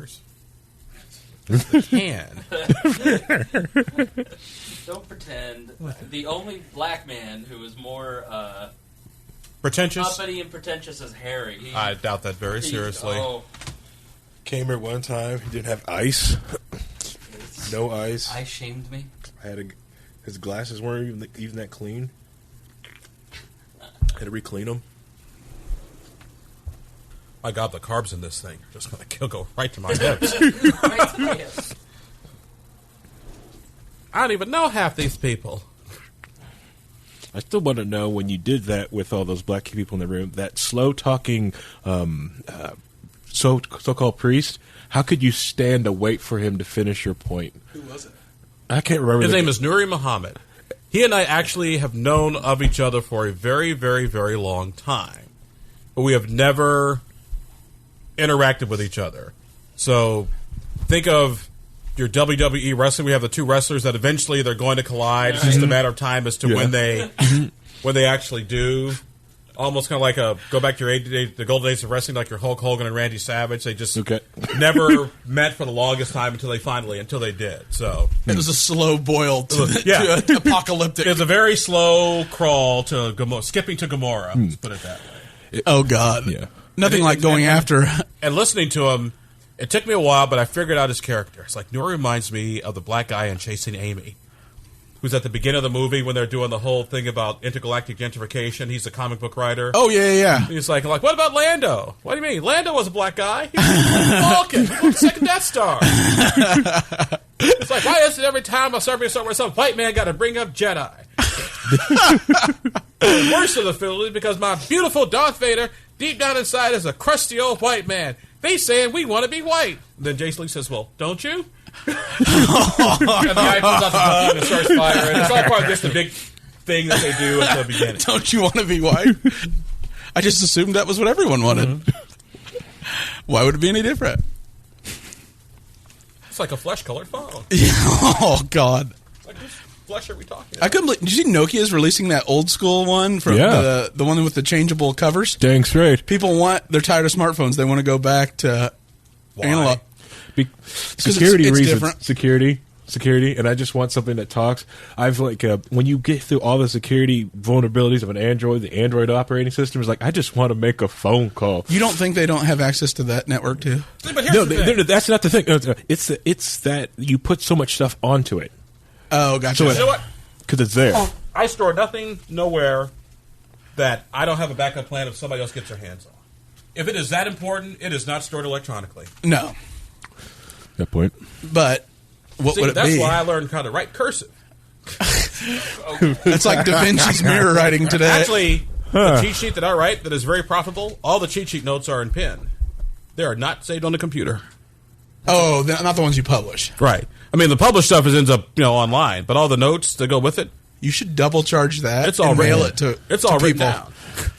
Sanders. They can. Don't pretend. The only black man who is more Pretentious? uppity and pretentious as Harry. I doubt that very seriously. Came here one time. He didn't have ice. No ice. Ice shamed me. His glasses weren't even that clean. Had to re-clean them. My God, the carbs in this thing just going to go right to my hips. Right to my hips. I don't even know half these people. I still want to know, when you did that with all those black people in the room, that slow-talking so-called priest, how could you stand to wait for him to finish your point? Who was it? I can't remember. His name is Nuri Muhammad. He and I actually have known of each other for a very, very, very long time. But we have never interacted with each other. So think of your WWE wrestling. We have the two wrestlers that eventually they're going to collide. It's just a matter of time as to when they actually do. Almost kind of like go back to the golden days of wrestling, like your Hulk Hogan and Randy Savage. They just never met for the longest time until they did. So it was a slow boil to apocalyptic. It was a very slow crawl to skipping to Gamora. Let's put it that way. Oh God, yeah. Nothing like going after. And listening to him, it took me a while, but I figured out his character. It's like Nuri reminds me of the black guy in Chasing Amy, who's at the beginning of the movie when they're doing the whole thing about intergalactic gentrification. He's a comic book writer. Oh, yeah. He's like, what about Lando? What do you mean? Lando was a black guy. He was a Vulcan. He was the second Death Star. It's like, why is it every time I start somewhere, some white man got to bring up Jedi? The worst of the field is because my beautiful Darth Vader, deep down inside, is a crusty old white man. They saying we want to be white. Then Jason Lee says, well, don't you? And the guy comes out the gun and starts firing. It's all part of just the big thing that they do at the beginning. Don't you want to be white? I just assumed that was what everyone wanted. Mm-hmm. Why would it be any different? It's like a flesh-colored phone. Yeah. Oh, God. Like, whose flesh are we talking about? I couldn't believe. Did you see Nokia's releasing that old school one from the one with the changeable covers? Dang straight. They're tired of smartphones. They want to go back to analog. Security it's reasons. Different. Security, and I just want something that talks. I've when you get through all the security vulnerabilities of an Android, the Android operating system is like, I just want to make a phone call. You don't think they don't have access to that network too? But here's that's not the thing. It's that you put so much stuff onto it. Oh, gotcha. So you know what? Because it's there. I store nothing nowhere that I don't have a backup plan if somebody else gets their hands on. If it is that important, it is not stored electronically. No. That point. But what would it that's be? That's why I learned how to write cursive. That's like Da Vinci's mirror writing today. Actually, the cheat sheet that I write that is very profitable, all the cheat sheet notes are in pen. They are not saved on the computer. Oh, not the ones you publish. Right. I mean, the published stuff ends up online, but all the notes that go with it. You should double charge that. It's all mail it to. It's all written people. down.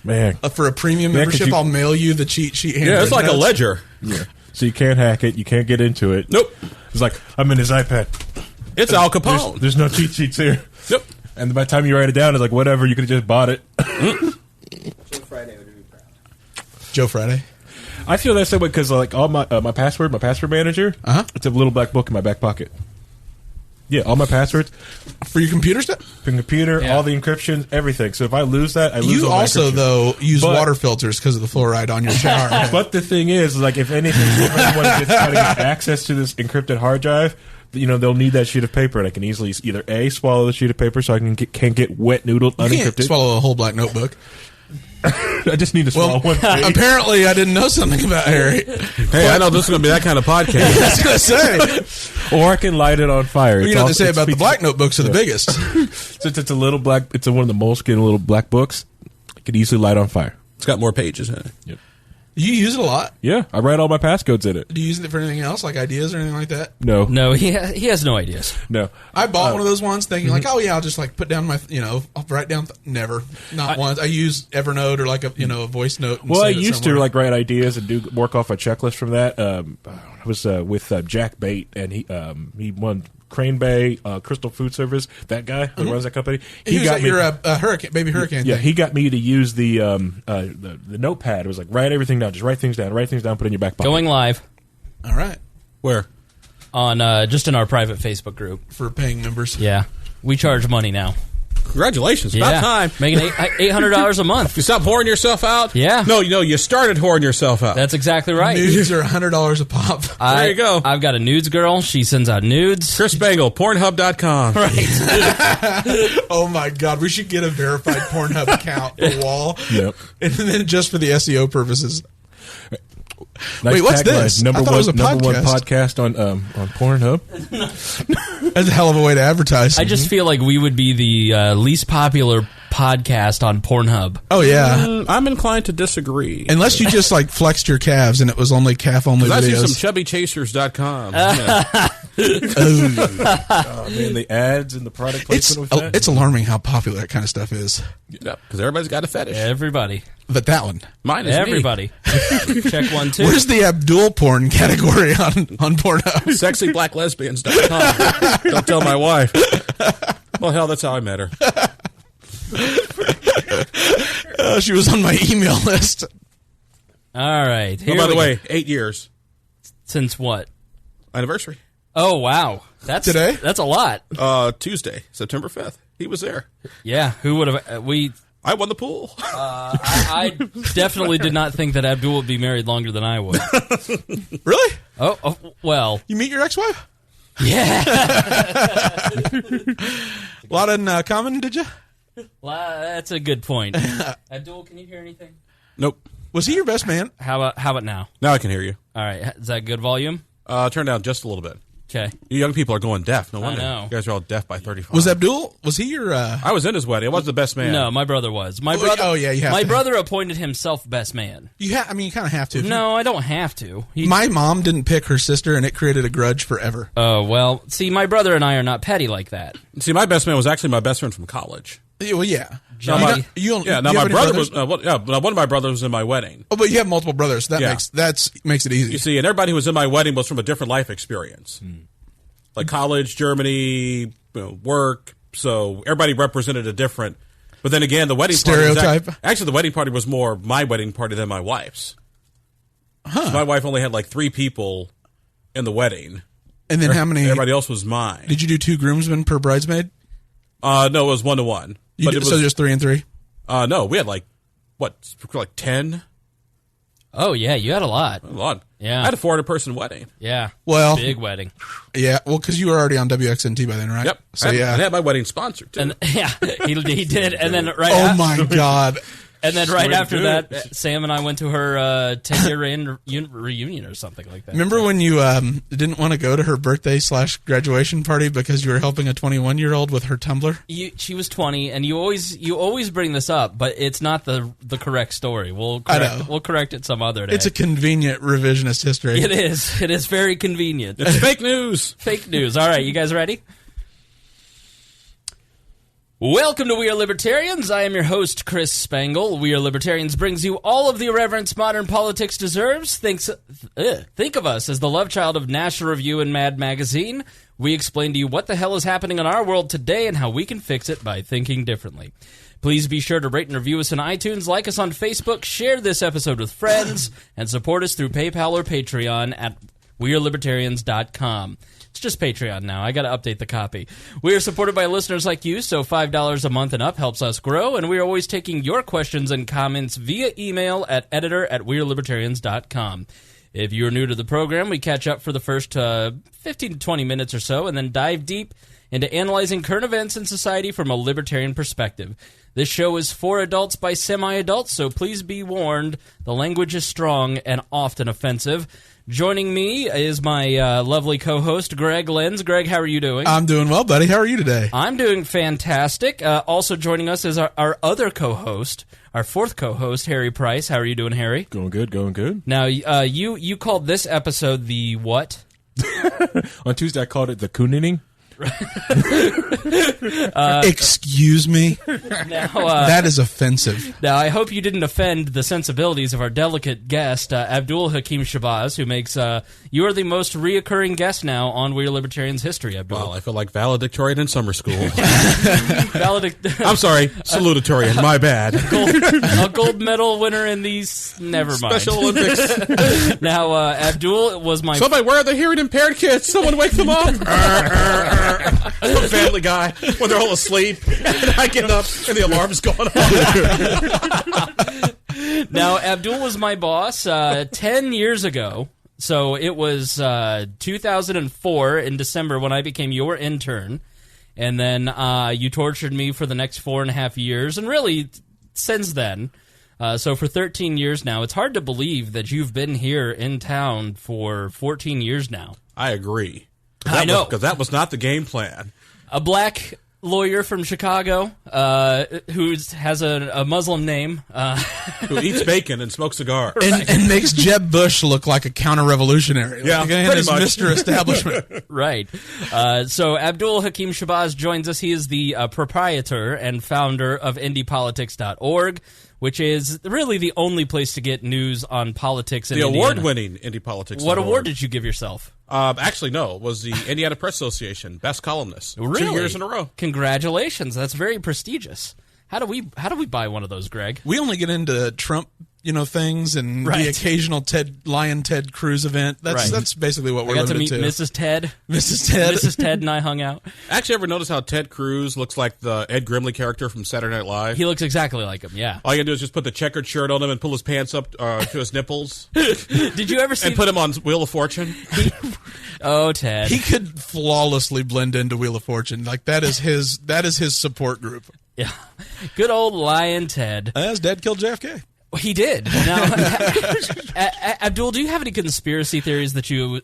Man, for a premium membership, I'll mail you the cheat sheet. Yeah, it's like notes. A ledger. Yeah. So you can't hack it. You can't get into it. Nope. It's like, I'm in his iPad. It's Al Capone. There's no cheat sheets here. Yep. And by the time you write it down, it's like, whatever. You could have just bought it. Joe Friday would be proud. Joe Friday. I feel that same way because all my password manager, it's a little black book in my back pocket. Yeah, all my passwords. For your computer stuff? For the computer, all the encryptions, everything. So if I lose that, I lose You all my also, encryption. though, use water filters because of the fluoride on your shower. But the thing is, like, if anything, if anyone gets trying to get access to this encrypted hard drive, they'll need that sheet of paper, and I can easily either A, swallow the sheet of paper so I can get wet noodled unencrypted. You can't swallow a whole black notebook. I just need to swallow one. Apparently, I didn't know something about Harry. Hey, I know this is going to be that kind of podcast. I was going to say. Or I can light it on fire. You know what they say about the black notebooks are the biggest. Since it's a little black, it's one of the Moleskine little black books. I could easily light on fire. It's got more pages in it. Yep. You use it a lot? Yeah, I write all my passcodes in it. Do you use it for anything else, like ideas or anything like that? No, he has no ideas. No. I bought one of those ones thinking like, oh yeah, I'll just like put down my, I'll write down. Never, not once. I use Evernote or like a voice note. And well, I used to like write ideas and do work off a checklist from that. I was with Jack Bate, and he won Crane Bay, Crystal Food Service. That guy that runs that company. He got your hurricane, baby hurricane. Yeah, thing. he got me to use the notepad. It was like write everything down. Just write things down. Put it in your back pocket. Going live. All right. Where? On just in our private Facebook group. For paying members. Yeah. We charge money now. Congratulations. Yeah. About time. Making $800 a month. You stop whoring yourself out? Yeah. No, you started whoring yourself out. That's exactly right. Nudes are $100 a pop. There you go. I've got a nudes girl. She sends out nudes. Chris Spangle, Pornhub.com. Right. Oh my God, we should get a verified Pornhub account for the wall. Yep. And then just for the SEO purposes. Nice Wait, what's tagline. this? Number I thought it was a one podcast. podcast on Pornhub. That's a hell of a way to advertise. I just feel like we would be the least popular podcast on Pornhub. Oh, yeah. I'm inclined to disagree. Unless you just like flexed your calves and it was only calf-only I see videos. some chubbychasers.com. Oh, man, the ads and the product placement with that. It's alarming how popular that kind of stuff is. Because everybody's got a fetish. Everybody. But that one. Mine is me. Everybody. Check 1, 2. Where's the Abdul porn category on Pornhub? SexyBlackLesbians.com. Don't tell my wife. Well, hell, that's how I met her. She was on my email list. All right. Oh, by the way, 8 years. Since what? Anniversary. Oh, wow. That's Today? That's a lot. Tuesday, September 5th. He was there. Yeah. Who would have... I won the pool. I definitely did not think that Abdul would be married longer than I would. Really? Oh, well. You meet your ex-wife? Yeah. A lot in common, did you? Well, that's a good point. Abdul, can you hear anything? Nope. Was he your best man? How about now? Now I can hear you. All right. Is that good volume? Turn down just a little bit. Okay. You young people are going deaf. No I wonder. know. You guys are all deaf by 35. Was Abdul, was he your... I was in his wedding. I wasn't the best man. No, my brother was. My Oh, brother. oh, yeah, you have My to. brother appointed himself best man. you kind of have to. No, I don't have to. My mom didn't pick her sister, and it created a grudge forever. Oh, well, see, my brother and I are not petty like that. See, my best man was actually my best friend from college. Yeah, well, yeah. Johnny. You Yeah, do now you my have any brother brothers? was... one of my brothers was in my wedding. Oh, but you have multiple brothers. So that makes it easy. You see, and everybody who was in my wedding was from a different life experience. Like college, Germany, work. So everybody represented a different... But then again, the wedding Stereotype. party... Actually, the wedding party was more my wedding party than my wife's. So my wife only had like 3 people in the wedding. And then how many... Everybody else was mine. Did you do 2 groomsmen per bridesmaid? No, it was 1-to-1. But it was, so just 3 and 3? no, we had like 10? Oh, yeah, you had a lot. A lot. Yeah. I had a 400-person wedding. Yeah. Well... Big wedding. Yeah, well, because you were already on WXNT by then, right? Yep. So, I yeah. had my wedding sponsored, too. And yeah, he did. And then Oh, my God. And then right Swear to after God. that, Sam and I went to her 10-year reunion or something like that. Remember when you didn't want to go to her birthday / graduation party because you were helping a 21-year-old with her Tumblr? She was 20, and you always bring this up, but it's not the correct story. We'll correct it some other day. It's a convenient revisionist history. It is. It is very convenient. It's fake news. Fake news. All right, you guys ready? Welcome to We Are Libertarians. I am your host, Chris Spangle. We Are Libertarians brings you all of the irreverence modern politics deserves. Think of us as the love child of National Review and Mad Magazine. We explain to you what the hell is happening in our world today and how we can fix it by thinking differently. Please be sure to rate and review us on iTunes, like us on Facebook, share this episode with friends, and support us through PayPal or Patreon at WeareLibertarians.com. It's just Patreon now. I got to update the copy. We are supported by listeners like you, so $5 a month and up helps us grow, and we are always taking your questions and comments via email at editor@WeareLibertarians.com. If you're new to the program, we catch up for the first 15 to 20 minutes or so, and then dive deep into analyzing current events in society from a libertarian perspective. This show is for adults by semi-adults, so please be warned, the language is strong and often offensive. Joining me is my lovely co-host, Greg Lenz. Greg, how are you doing? I'm doing well, buddy. How are you today? I'm doing fantastic. Also joining us is our other co-host, our fourth co-host, Harry Price. How are you doing, Harry? Going good, going good. Now, you called this episode the what? On Tuesday, I called it the Kooning. Excuse me? Now, That is offensive. Now, I hope you didn't offend the sensibilities of our delicate guest, Abdul-Hakim Shabazz, who makes you are the most reoccurring guest now on We Are Libertarians history, Abdul. Well, I feel like valedictorian in summer school. I'm sorry, salutatorian. My bad. A gold medal winner in these. Never mind. Special Olympics. Now, Abdul was my. Somebody, where are the hearing impaired kids? Someone wake them up. From Family Guy when they're all asleep, and I get up and the alarm's going off. Now, Abdul was my boss 10 years ago. So it was 2004 in December when I became your intern. And then you tortured me for the next 4.5 years. And really, since then, so for 13 years now, it's hard to believe that you've been here in town for 14 years now. I agree. I know. Because that was not the game plan. A black lawyer from Chicago who has a Muslim name. Who eats bacon and smokes cigars. And makes Jeb Bush look like a counter-revolutionary. Yeah, like, again, pretty is much. Mr. Establishment. Right. So Abdul-Hakim Shabazz joins us. He is the proprietor and founder of IndiePolitics.org, which is really the only place to get news on politics in The Indiana. award-winning Indie Politics. What award did you give yourself? Actually, no. It was the Indiana Press Association Best Columnist. Really? 2 years in a row. Congratulations. That's very prestigious. How do we buy one of those, Greg? We only get into Trump, things and Right. the occasional Ted Cruz event. That's basically what we're I got to limited meet to. Mrs. Ted. Mrs. Ted. Mrs. Ted and I hung out. Actually, ever notice how Ted Cruz looks like the Ed Grimley character from Saturday Night Live? He looks exactly like him, yeah. All you gotta do is just put the checkered shirt on him and pull his pants up to his nipples Did you ever see... and put him on Wheel of Fortune. Oh, Ted. He could flawlessly blend into Wheel of Fortune. Like that is his support group. Yeah. Good old Lion Ted. As Dad killed JFK. He did. Now, Abdul, do you have any conspiracy theories that you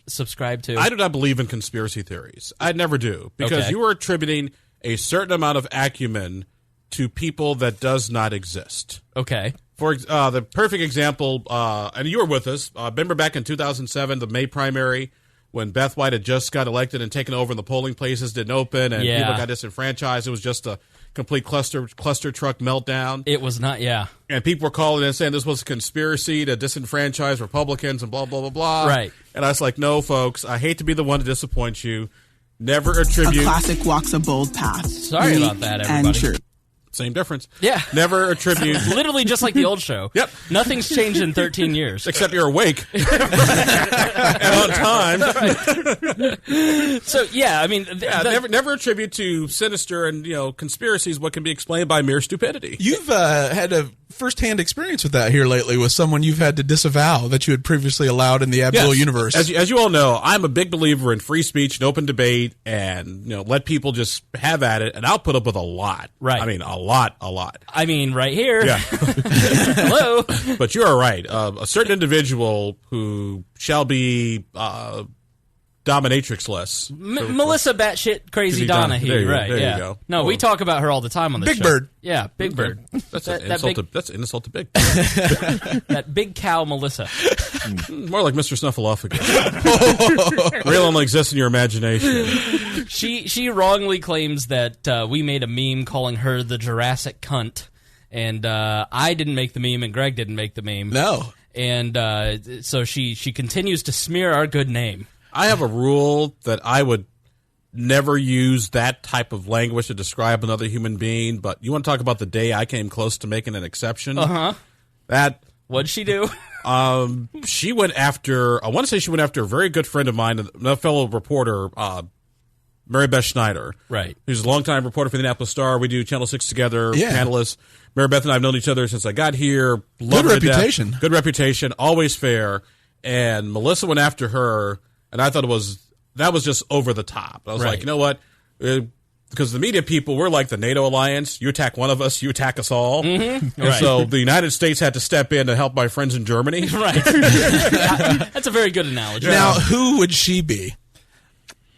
subscribe to? I do not believe in conspiracy theories. I never do. Because Okay. you are attributing a certain amount of acumen to people that does not exist. Okay. For the perfect example, and you were with us, remember back in 2007, the May primary, when Beth White had just got elected and taken over and the polling places didn't open and Yeah. people got disenfranchised. It was just a complete cluster truck meltdown. It was not, yeah. And people were calling in saying this was a conspiracy to disenfranchise Republicans and blah, blah, blah, blah. Right. And I was like, no, folks, I hate to be the one to disappoint you. Never A attribute... classic walks a bold path. Sorry Unique about that, and everybody. true. Same difference. Yeah. Never attribute... Literally just like the old show. Yep. Nothing's changed in 13 years. Except you're awake. and on time. So, yeah, I mean... Never attribute to sinister and, conspiracies what can be explained by mere stupidity. You've had a first-hand experience with that here lately with someone you've had to disavow that you had previously allowed in the Abdul Yes. universe. As you all know, I'm a big believer in free speech and open debate and, let people just have at it, and I'll put up with a lot. Right. I mean, a lot. I mean, right here. Yeah. Hello. But you are right. A certain individual who shall be dominatrixless. Melissa batshit crazy Could be Donna. Donahue, There you go. right? There you Yeah. go. No, we talk about her all the time on the Big show. Bird. Yeah, Big Bird. That's That- an that insult. big- That's an insult to Big. That big cow Melissa. More like Mr. Snuffleupagus. Real only exists in your imagination. She wrongly claims that we made a meme calling her the Jurassic cunt, and I didn't make the meme, and Greg didn't make the meme. No. And so she continues to smear our good name. I have a rule that I would never use that type of language to describe another human being, but you want to talk about the day I came close to making an exception? Uh-huh. That What'd she do? she went after, I want to say she went after a very good friend of mine, a fellow reporter, Mary Beth Schneider. Right. Who's a longtime reporter for the Indianapolis Star. We do Channel 6 together, Yeah. panelists. Mary Beth and I have known each other since I got here. Love Good her to death. reputation. Good reputation, always fair. And Melissa went after her, and I thought that was just over the top. I was Right. like, you know what? Because the media people, we're like the NATO alliance. You attack one of us, you attack us all. Mm-hmm. And Right. so the United States had to step in to help my friends in Germany. Right. That's a very good analogy. Now, who would she be?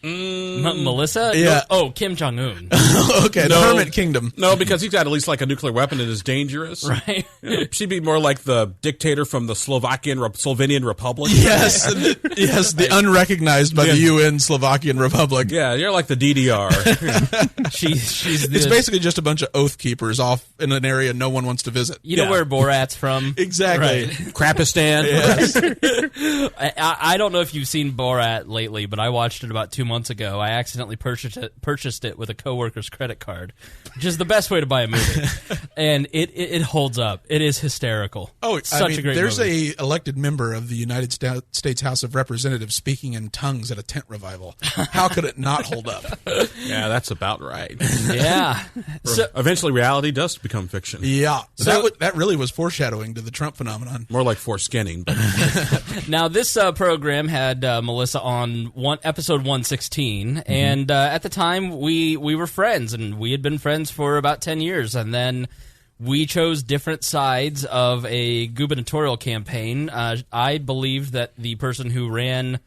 Melissa? Yeah. No, oh, Kim Jong-un. Okay, the Hermit Kingdom. No, because he's got at least like a nuclear weapon and is dangerous. Right. She'd be more like the dictator from the Slovenian Republic. Yes, the unrecognized by the UN Slovakian Republic. Yeah, you're like the DDR. She's It's basically just a bunch of oath keepers off in an area no one wants to visit. You know where Borat's from? Exactly. Right. Krapistan. Yes. I don't know if you've seen Borat lately, but I watched it about 2 months ago. I accidentally purchased it with a coworker's credit card, which is the best way to buy a movie. And it holds up. It is hysterical. Oh, such a great there's movie. a elected member of the United States House of Representatives speaking in tongues at a tent revival. How could it not hold up? Yeah, that's about right. Yeah. So, Eventually, reality does become fiction. Yeah. So- that really was foreshadowing to the Trump phenomenon. More like foreskinning. But now, this program had Melissa on episode 116, and at the time, we were friends, and we had been friends for about 10 years, and then we chose different sides of a gubernatorial campaign. I believed that the person who ran,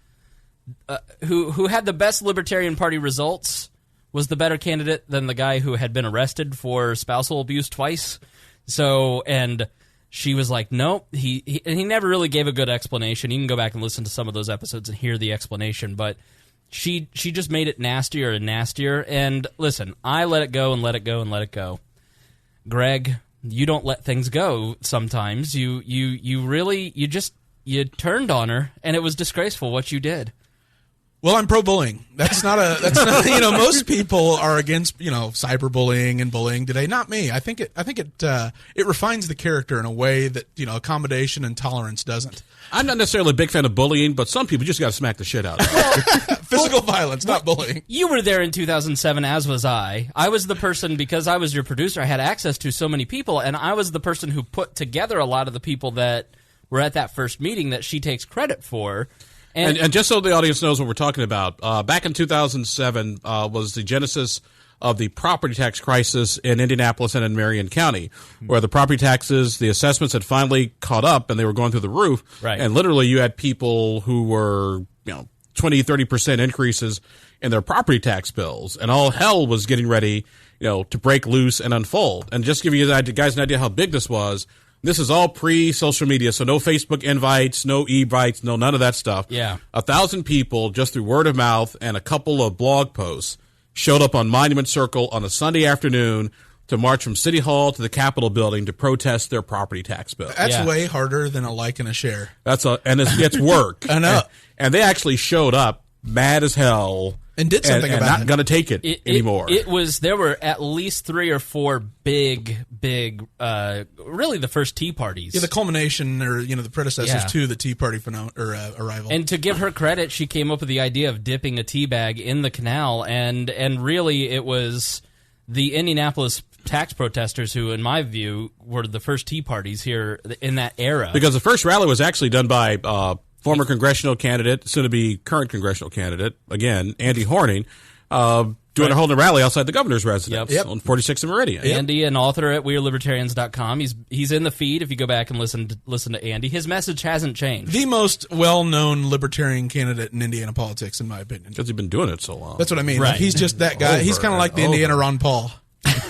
who had the best Libertarian Party results was the better candidate than the guy who had been arrested for spousal abuse twice. So, and she was like, nope, he never really gave a good explanation. You can go back and listen to some of those episodes and hear the explanation, but she just made it nastier and nastier. And listen, I let it go and let it go and let it go. Greg, you don't let things go sometimes. You turned on her, and it was disgraceful what you did. Well, I'm pro-bullying. That's not most people are against, cyberbullying and bullying today. Not me. I think it refines the character in a way that, accommodation and tolerance doesn't. I'm not necessarily a big fan of bullying, but some people just got to smack the shit out of them. Physical violence, not bullying. You were there in 2007, as was I. I was the person, because I was your producer, I had access to so many people, and I was the person who put together a lot of the people that were at that first meeting that she takes credit for. And just so the audience knows what we're talking about, back in 2007 was the genesis of the property tax crisis in Indianapolis and in Marion County, where the property taxes, the assessments had finally caught up and they were going through the roof. Right. And literally you had people who were, 20, 30% increases in their property tax bills, and all hell was getting ready, to break loose and unfold. And just to give you guys an idea how big this was, this is all pre-social media, so no Facebook invites, no e-bites, no none of that stuff. Yeah. 1,000 people, just through word of mouth and a couple of blog posts, showed up on Monument Circle on a Sunday afternoon to march from City Hall to the Capitol building to protest their property tax bill. That's way harder than a like and a share. And it's work. I know. And they actually showed up mad as hell. And did something and about not going to take it anymore. There were at least 3 or 4 big, really the first Tea Parties. Yeah, the culmination, or the predecessors to the Tea Party arrival. And to give her credit, she came up with the idea of dipping a tea bag in the canal, and really it was the Indianapolis tax protesters who, in my view, were the first Tea Parties here in that era. Because the first rally was actually done by former congressional candidate, soon-to-be current congressional candidate, again, Andy Horning, holding a rally outside the governor's residence on 46th and Meridian. Andy, an author at WeAreLibertarians.com. He's in the feed if you go back and listen to Andy. His message hasn't changed. The most well-known libertarian candidate in Indiana politics, in my opinion. Because he's been doing it so long. That's what I mean. Right. Like, he's just that guy. He's kind of like the Indiana Ron Paul.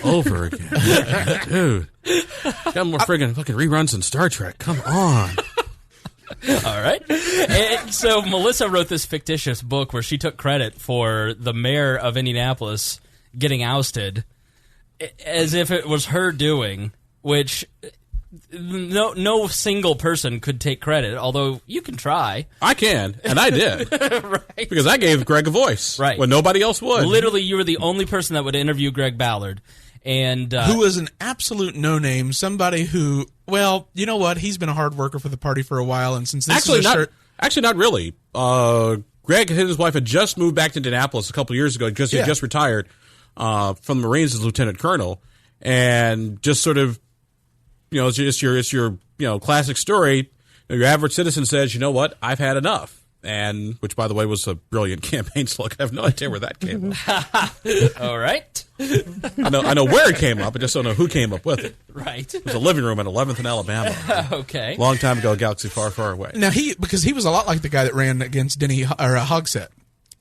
Over again. Dude. Got more friggin' fucking reruns than Star Trek. Come on. All right. And so Melissa wrote this fictitious book where she took credit for the mayor of Indianapolis getting ousted as if it was her doing, which no single person could take credit, although you can try. I can, and I did. Right. Because I gave Greg a voice. Right. When nobody else would. Literally, you were the only person that would interview Greg Ballard. And who was an absolute no-name, somebody who, well, you know what? He's been a hard worker for the party for a while, and since this Actually, not really. Greg and his wife had just moved back to Indianapolis a couple of years ago because he had just retired from the Marines as lieutenant colonel, and just sort of, it's your classic story. Your average citizen says, you know what, I've had enough. And which, by the way, was a brilliant campaign slogan. I have no idea where that came up. All right. I know where it came up. I just don't know who came up with it. Right. It was a living room in 11th and Alabama. Okay. Long time ago, a galaxy far, far away. Now, because he was a lot like the guy that ran against Denny or Hogsett.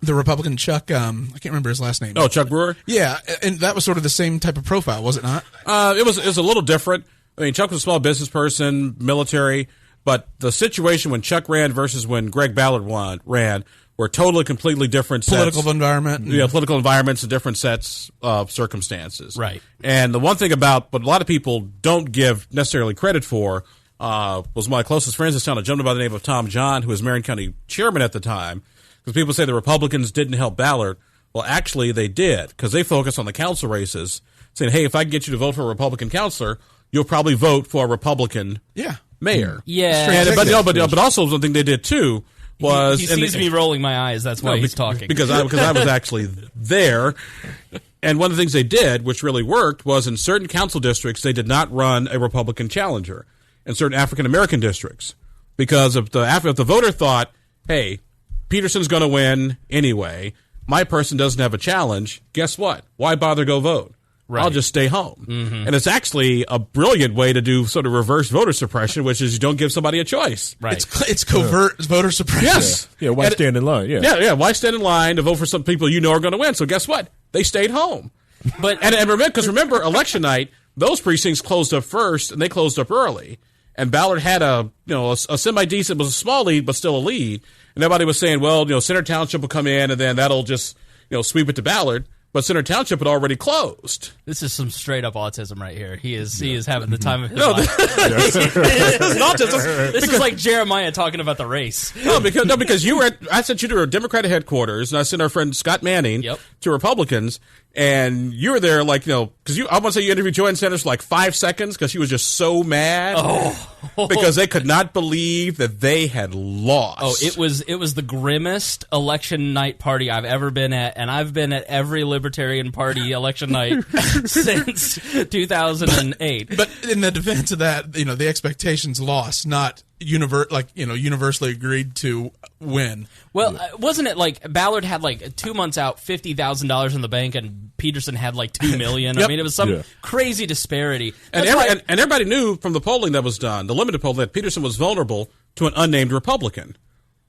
The Republican Chuck, I can't remember his last name. Oh, Chuck Brewer? Yeah, and that was sort of the same type of profile, was it not? It was a little different. I mean, Chuck was a small business person, military, but the situation when Chuck ran versus when Greg Ballard ran were totally, completely different Political environment. Yeah, political environments and different sets of circumstances. Right. And the one thing about what a lot of people don't give necessarily credit for was my closest friends in town, a gentleman by the name of Tom John, who was Marion County chairman at the time. Because people say the Republicans didn't help Ballard. Well, actually, they did, because they focused on the council races, saying, hey, if I can get you to vote for a Republican councilor, you'll probably vote for a Republican mayor. Yeah. But also something they did, too, was... He sees me rolling my eyes. That's why he's talking. Because I was actually there. And one of the things they did, which really worked, was in certain council districts, they did not run a Republican challenger. In certain African-American districts. Because if the voter thought, hey... Peterson's going to win anyway. My person doesn't have a challenge. Guess what? Why bother go vote? Right. I'll just stay home. Mm-hmm. And it's actually a brilliant way to do sort of reverse voter suppression, which is you don't give somebody a choice. Right. It's covert voter suppression. Yes. Yeah, why stand in line? Yeah. Why stand in line to vote for some people you know are going to win? So guess what? They stayed home. But and remember, election night, those precincts closed up first, and they closed up early. And Ballard had a semi-decent, was a small lead, but still a lead. And everybody was saying, well, Center Township will come in, and then that'll just, sweep it to Ballard. But Center Township had already closed. This is some straight up autism right here. He is having the time of his life. This is autism. This is like Jeremiah talking about the race. Because I sent you to a Democratic headquarters, and I sent our friend Scott Manning to Republicans, and you were there because I want to say you interviewed Joanne Sanders for like 5 seconds because she was just so mad because they could not believe that they had lost. Oh, it was the grimmest election night party I've ever been at, and I've been at every Libertarian Party election night since 2008. But in the defense of that, the expectations lost, not universally agreed to win. Well, wasn't it like Ballard had like 2 months out $50,000 in the bank, and Peterson had like $2 million? I mean, it was some crazy disparity. And everybody knew from the polling that was done, the limited polling, that Peterson was vulnerable to an unnamed Republican.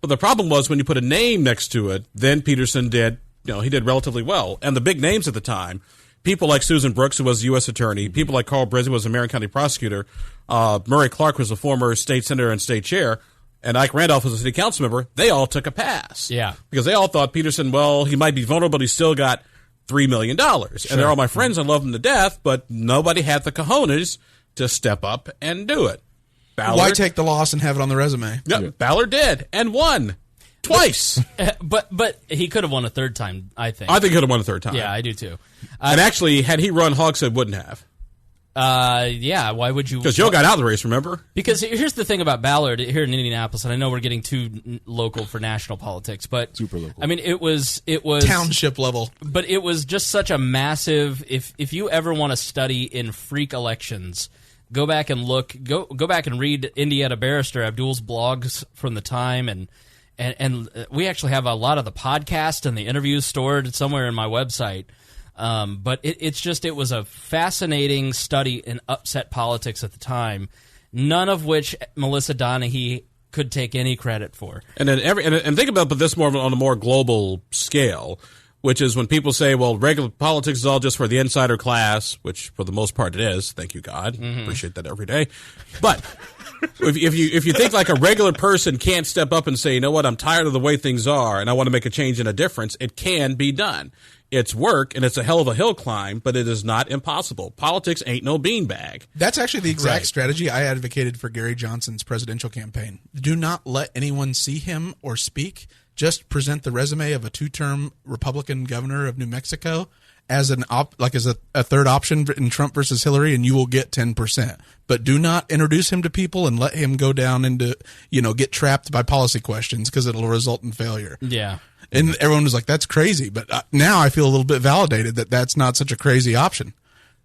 But the problem was when you put a name next to it, then Peterson did, he did relatively well. And the big names at the time, people like Susan Brooks, who was a U.S. attorney, people like Carl Brizzi, who was a Marion County prosecutor, Murray Clark was a former state senator and state chair, and Ike Randolph was a city council member. They all took a pass. Yeah. Because they all thought Peterson, he might be vulnerable, but he still got $3 million. Sure. And they're all my friends. I love them to death, but nobody had the cojones to step up and do it. Ballard, why take the loss and have it on the resume? Yep, Ballard did, and won. Twice. But he could have won a third time, I think. I think he could have won a third time. Yeah, I do too. And actually, had he run, Hogshead wouldn't have. Yeah, why would you? Because Joe got out of the race, remember? Because here's the thing about Ballard here in Indianapolis, and I know we're getting too local for national politics, but super local. I mean, it was township level, but it was just such a massive. If you ever want to study in freak elections, go back and look. Go back and read Indiana Barrister Abdul's blogs from the time, and we actually have a lot of the podcast and the interviews stored somewhere in my website. But it was a fascinating study in upset politics at the time, none of which Melissa Donaghy could take any credit for. And then and think about this more on a more global scale, which is when people say, well, regular politics is all just for the insider class, which for the most part it is. Thank you, God. Mm-hmm. Appreciate that every day. But if you think like a regular person can't step up and say, you know what, I'm tired of the way things are and I want to make a change and a difference, it can be done. It's work, and it's a hell of a hill climb, but it is not impossible. Politics ain't no beanbag. That's actually the exact strategy I advocated for Gary Johnson's presidential campaign. Do not let anyone see him or speak. Just present the resume of a 2-term Republican governor of New Mexico as a third option in Trump versus Hillary, and you will get 10%. But do not introduce him to people and let him go down into, get trapped by policy questions because it'll result in failure. Yeah. And everyone was like, that's crazy. But now I feel a little bit validated that that's not such a crazy option.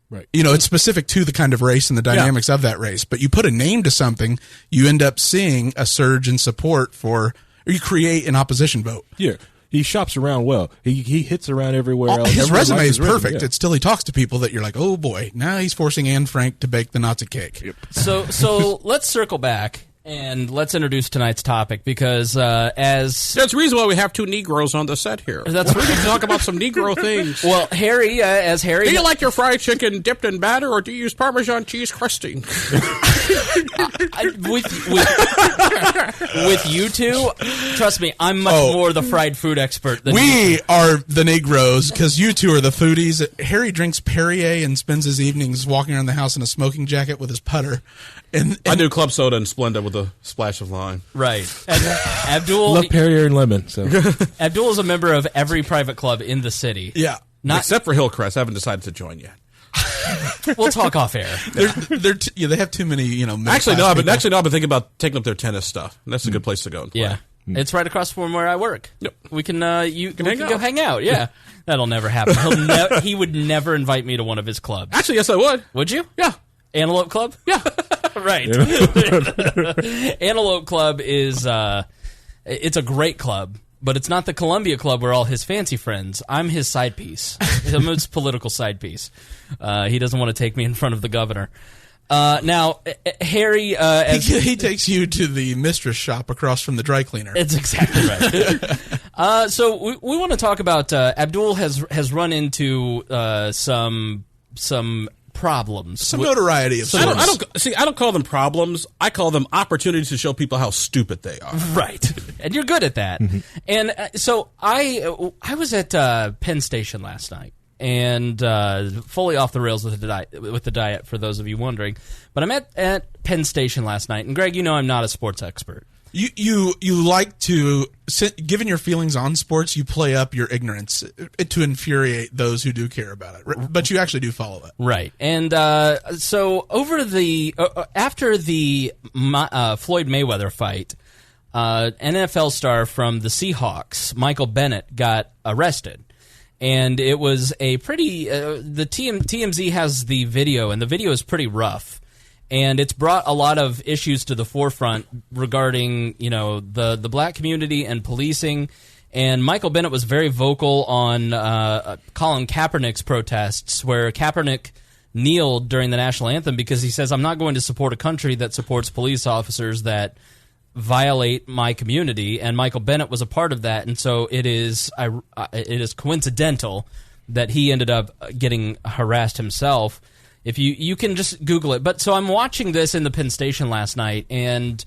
Right. It's specific to the kind of race and the dynamics of that race. But you put a name to something, you end up seeing a surge in support or you create an opposition vote. Yeah. He shops around well. He hits around everywhere else. His resume is perfect. Yeah. It's still he talks to people that you're like, oh boy, now he's forcing Anne Frank to bake the Nazi cake. Yep. So let's circle back And let's introduce tonight's topic because as There's a reason why we have two Negroes on the set here. That's we can talk about some Negro things. well, Harry, as Harry, Do you like your fried chicken dipped in batter, or do you use Parmesan cheese crusting? with you two, trust me, I'm much more the fried food expert than you. We are the Negroes because you two are the foodies. Harry drinks Perrier and spends his evenings walking around the house in a smoking jacket with his putter. And I do club soda and Splenda with a splash of lime. Right. And Abdul Love Perrier and lemon. So Abdul is a member of every private club in the city. yeah. Except for Hillcrest. I haven't decided to join yet. We'll talk off air. They have too many, Actually, no. I've people. been thinking about taking up their tennis stuff. And that's a good place to go and play. Yeah. It's right across from where I work. Yep. We can we can hang go out. hang out. Yeah. That'll never happen. He would never invite me to one of his clubs. Actually, yes, I would. Would you? Yeah. Antelope Club? Yeah. Right. Antelope Club is it's a great club, but it's not the Columbia Club where all his fancy friends. I'm his side piece. I'm his political side piece. He doesn't want to take me in front of the governor. Now, Harry, He takes you to the mistress shop across from the dry cleaner. it's exactly right. So we want to talk about Abdul has run into some problems. Some notoriety of sorts. I don't call them problems. I call them opportunities to show people how stupid they are. Right, and you're good at that. And so I was at Penn Station last night, and fully off the rails with the diet. For those of you wondering, but I'm at Penn Station last night, and Greg, I'm not a sports expert. You like to, given your feelings on sports, you play up your ignorance to infuriate those who do care about it. But you actually do follow it, right? And so over after the Floyd Mayweather fight, NFL star from the Seahawks, Michael Bennett, got arrested. And it was a pretty the TMZ has the video, and the video is pretty rough. And it's brought a lot of issues to the forefront regarding, the black community and policing. And Michael Bennett was very vocal on Colin Kaepernick's protests, where Kaepernick kneeled during the national anthem because he says, I'm not going to support a country that supports police officers that violate my community. And Michael Bennett was a part of that. And so it is coincidental that he ended up getting harassed himself. If you can just Google it. But so I'm watching this in the Penn Station last night, and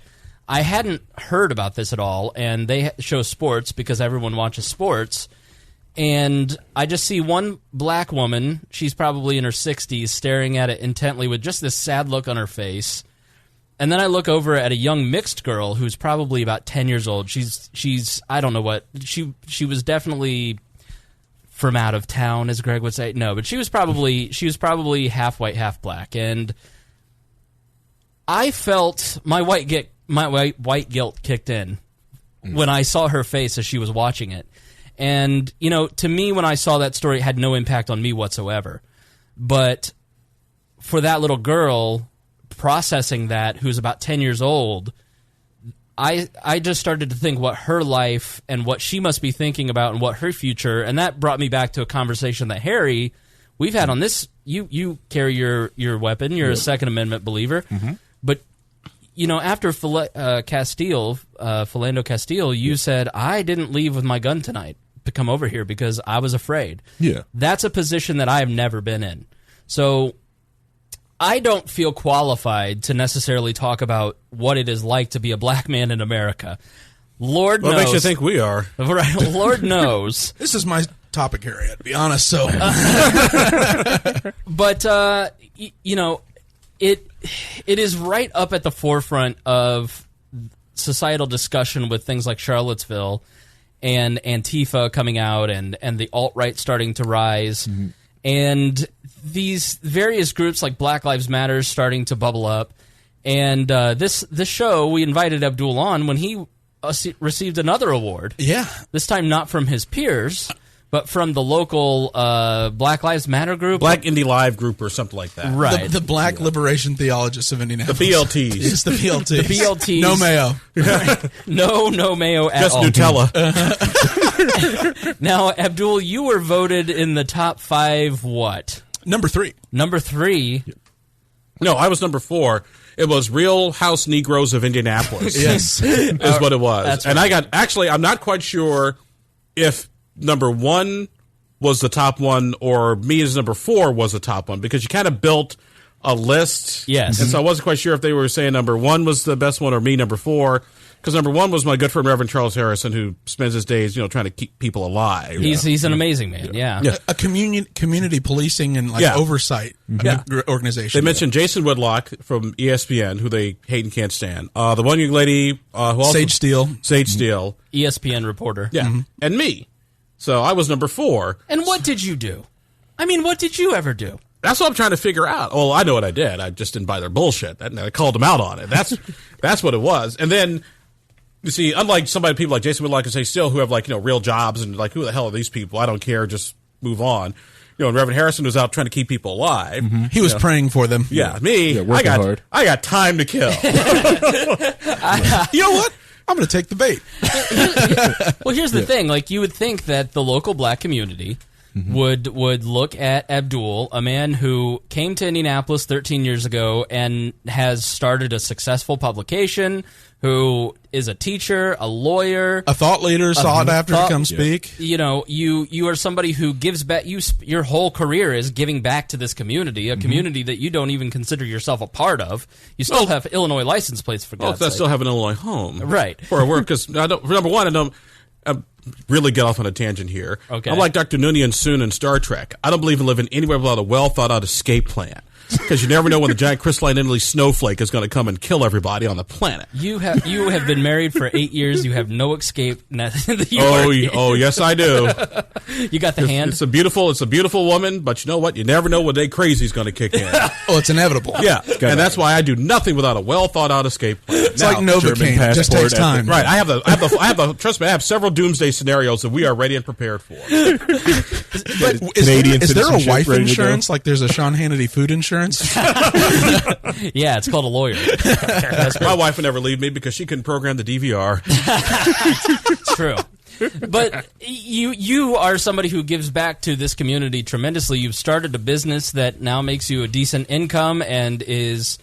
I hadn't heard about this at all. And they show sports because everyone watches sports. And I just see one black woman, she's probably in her 60s, staring at it intently with just this sad look on her face. And then I look over at a young mixed girl who's probably about 10 years old. She's I don't know what. She was definitely from out of town, as Greg would say. No, but she was probably half white, half black, and I felt my white guilt kicked in when I saw her face as she was watching it. And to me, when I saw that story, it had no impact on me whatsoever. But for that little girl processing that, who's about 10 years old, I just started to think what her life and what she must be thinking about and what her future, and that brought me back to a conversation that Harry, we've had on this. You carry your weapon. You're a Second Amendment believer. Mm-hmm. But, after Philando Castile, you said, I didn't leave with my gun tonight to come over here because I was afraid. Yeah. That's a position that I have never been in. So I don't feel qualified to necessarily talk about what it is like to be a black man in America. Lord knows. What makes you think we are? Right, Lord knows. This is my topic, Harry, to be honest. So, but it is right up at the forefront of societal discussion with things like Charlottesville and Antifa coming out and the alt-right starting to rise. Mm-hmm. And these various groups like Black Lives Matter starting to bubble up. And this show, we invited Abdul on when he received another award. Yeah. This time not from his peers, but from the local Black Lives Matter group. Black Indie Live group or something like that. Right. The Black Liberation Theologists of Indianapolis. The BLTs. It's the BLTs. The BLTs. No mayo. No mayo at Just all. Nutella. Now, Abdul, you were voted in the top 5 what? Number 3. Number 3. No, I was number 4. It was Real House Negroes of Indianapolis. Yes. is what it was. That's and I got, actually, I'm not quite sure if number 1 was the top one or me as number 4 was the top one, because you kind of built a list. Yes. And so I wasn't quite sure if they were saying number 1 was the best one or me number 4. Because number 1 was my good friend Reverend Charles Harrison, who spends his days, trying to keep people alive. He's an amazing man. Yeah. A community policing and oversight organization. They mentioned Jason Whitlock from ESPN, who they hate and can't stand. The one young lady who also, Sage Steele. ESPN reporter. Yeah. And me. So I was number 4. And what did you do? I mean, what did you ever do? That's what I'm trying to figure out. Well, I know what I did. I just didn't buy their bullshit. I called them out on it. That's what it was. And then, you see, unlike people like Jason Whitlock and Sage Steele, who have real jobs and who the hell are these people? I don't care. Just move on. And Reverend Harrison was out trying to keep people alive. Mm-hmm. He was praying for them. Yeah, me. Hard. I got time to kill. You know what? I'm going to take the bait. Well, here's the thing. You would think that the local black community would look at Abdul, a man who came to Indianapolis 13 years ago and has started a successful publication, who is a teacher, a lawyer, a thought leader, sought after to come speak. You are somebody who gives back. Your whole career is giving back to this community, a community that you don't even consider yourself a part of. You still have Illinois license plates, for God's sake. I still have an Illinois home, right? For work, because number 1, I really get off on a tangent here. Okay. I'm like Dr. Noonien Soon in Star Trek. I don't believe in living anywhere without a well-thought-out escape plan. Because you never know when the giant crystalline Italy snowflake is going to come and kill everybody on the planet. You have been married for 8 years. You have no escape. Oh, yes, I do. You got the hand. It's a beautiful woman, but you know what? You never know when day crazy's going to kick in. Oh, it's inevitable. Yeah, and that's why I do nothing without a well-thought-out escape plan. It's like Novocaine. It just takes time. Right. I have trust me, I have several doomsday scenarios that we are ready and prepared for. But is there a wife insurance? Like there's a Sean Hannity food insurance? Yeah, it's called a lawyer. My wife would never leave me because she couldn't program the DVR. It's true. But you are somebody who gives back to this community tremendously. You've started a business that now makes you a decent income and is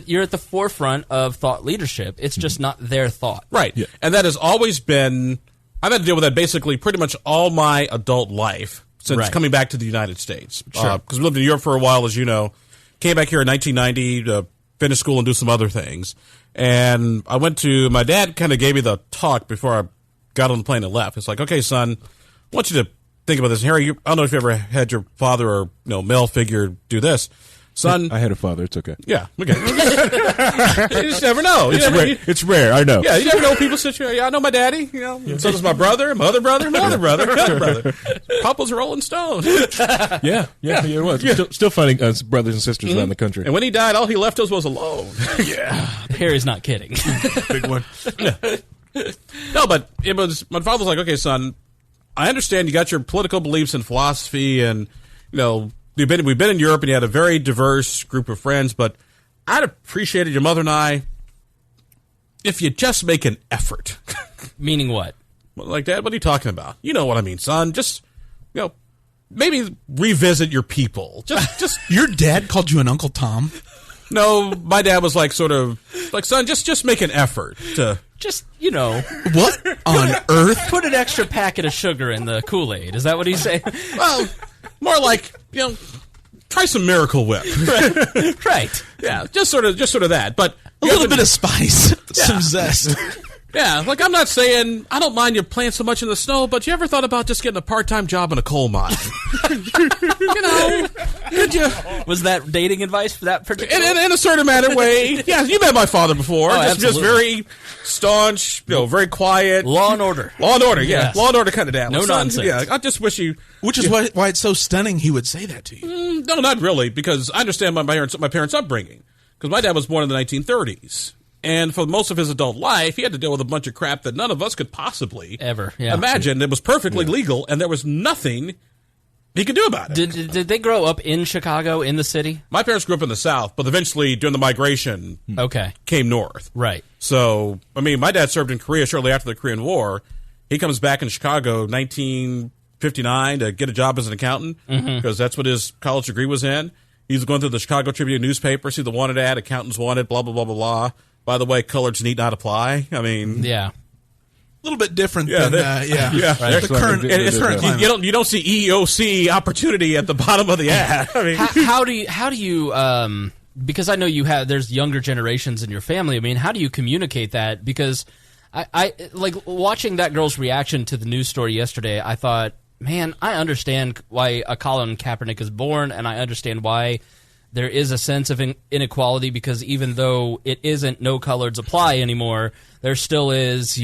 you're at the forefront of thought leadership. It's just not their thought. Right. Yeah. And that has always been, I've had to deal with that basically pretty much all my adult life since coming back to the United States. Because we lived in Europe for a while, as you know. Came back here in 1990 to finish school and do some other things. And my dad kind of gave me the talk before I got on the plane and left. It's like, okay, son, I want you to think about this. Harry, I don't know if you ever had your father or male figure do this. Son, I had a father. It's okay. Yeah, okay. You just never know. It's rare. I know. Yeah, you never know people's situation. Yeah, I know my daddy. So does my brother, my other brother, my other brother, my other brother. Papa's a Rolling Stone. Yeah, it was. Yeah. Still finding brothers and sisters around the country. And when he died, all he left us was alone. Yeah, Harry's not kidding. Big one. Yeah. No, but it was. My father was like, "Okay, son, I understand you got your political beliefs and philosophy, and We've been in Europe, and you had a very diverse group of friends, but I'd appreciate it, your mother and I, if you just make an effort." Meaning what? Like, Dad, what are you talking about? You know what I mean, son. Just, maybe revisit your people. Just. Your dad called you an Uncle Tom? No, my dad was like, sort of, like, son, just make an effort to. Just, What on earth? Put an extra packet of sugar in the Kool-Aid. Is that what he's saying? Well, more like, try some Miracle Whip. Right. Yeah, just sort of that. But a little bit of spice, some zest. Yeah, like I'm not saying I don't mind you playing so much in the snow, but you ever thought about just getting a part-time job in a coal mine? Could you? Was that dating advice for that particular? In a certain matter way. Yeah, you met my father before. Oh, just very staunch, very quiet. Law and order. Law and order, yeah. Yes. Law and order kind of dad. No nonsense. Yeah, I just wish you. Which is why it's so stunning he would say that to you. No, not really, because I understand my parents' upbringing. Because my dad was born in the 1930s. And for most of his adult life, he had to deal with a bunch of crap that none of us could possibly ever imagine. It was perfectly legal, and there was nothing he could do about it. Did they grow up in Chicago, in the city? My parents grew up in the South, but eventually, during the migration, came north. Right. So, my dad served in Korea shortly after the Korean War. He comes back in Chicago 1959 to get a job as an accountant, because that's what his college degree was in. He's going through the Chicago Tribune newspaper, see the wanted ad, accountants wanted, blah, blah, blah, blah, blah. By the way, coloreds need not apply. I mean... Yeah. A little bit different than, Right. the current, climate. You don't see EEOC opportunity at the bottom of the ad. I mean, How do you because I know there's younger generations in your family. I mean, how do you communicate that? Because I like watching that girl's reaction to the news story yesterday. I thought, man, I understand why a Colin Kaepernick is born, and I understand why there is a sense of inequality, because even though it isn't no coloreds apply anymore, there still is,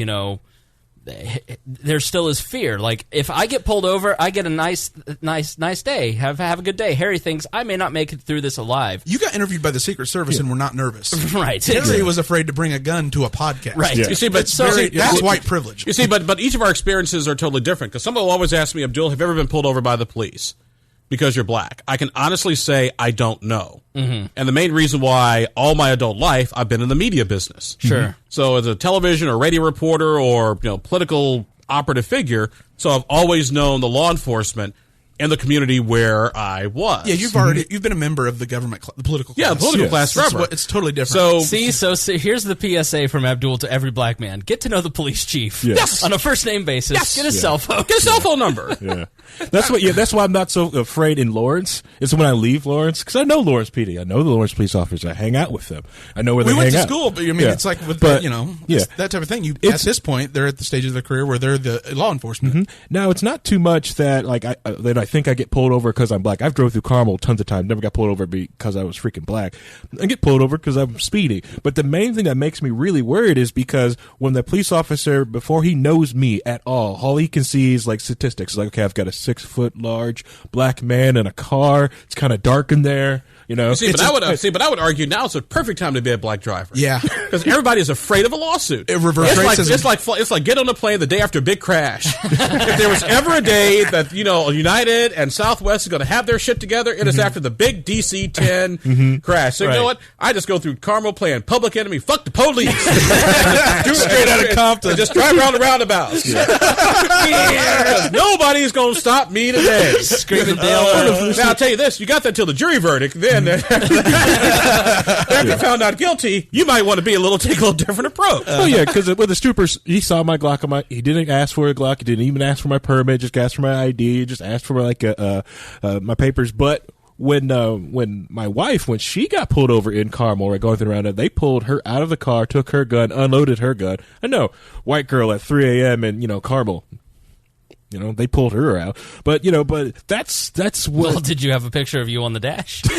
there still is fear. Like, if I get pulled over, I get a nice day. Have a good day. Harry thinks I may not make it through this alive. You got interviewed by the Secret Service and were not nervous. Right. Harry was afraid to bring a gun to a podcast. Right. Yeah. you see, but That's white privilege. You see, but each of our experiences are totally different. Because someone will always ask me, Abdul, have you ever been pulled over by the police because you're black? I can honestly say I don't know. Mm-hmm. And the main reason why all my adult life I've been in the media business. Sure. Mm-hmm. So as a television or radio reporter or political operative figure, so I've always known the law enforcement and the community where I was. Yeah, you've been a member of the government, the political class. Yeah, the political class forever. It's totally different. So here's the PSA from Abdul to every black man: get to know the police chief. Yes. On a first name basis. Yes. Get his cell phone. Get a cell phone number. Yeah, that's why I'm not so afraid in Lawrence. It's when I leave Lawrence, because I know Lawrence PD. I know the Lawrence police officers. I hang out with them. I know where they hang out. We went to school, but I mean, it's like with that type of thing. At this point, they're at the stage of their career where they're the law enforcement. Mm-hmm. Now, it's not too much that I think I get pulled over because I'm black. I've drove through Carmel tons of times. Never got pulled over because I was freaking black. I get pulled over because I'm speeding. But the main thing that makes me really worried is because when the police officer, before he knows me at all he can see is like statistics. It's like, okay, I've got a 6-foot large black man in a car. It's kind of dark in there. But I would argue now is a perfect time to be a black driver. Yeah, because everybody is afraid of a lawsuit. Reverse racism. It's like get on a plane the day after a big crash. If there was ever a day that United and Southwest is going to have their shit together, it is after the big DC-10 crash. So you know what? I just go through Carmel playing Public Enemy, fuck the police, straight out of Compton, just drive around the roundabouts. Nobody's going to stop me today. Screaming Dale. Now I'll tell you this: you got that till the jury verdict. Then after you found out guilty, you might want to take a little different approach. Because with the troopers, he saw my Glock he didn't ask for a Glock. He didn't even ask for my permit. Just asked for my ID. Just asked for my papers. But when my wife, when she got pulled over in Carmel, going through around, they pulled her out of the car, took her gun, unloaded her gun. I know, white girl at 3 a.m. in Carmel. They pulled her out, but that's what. Well, did you have a picture of you on the dash? But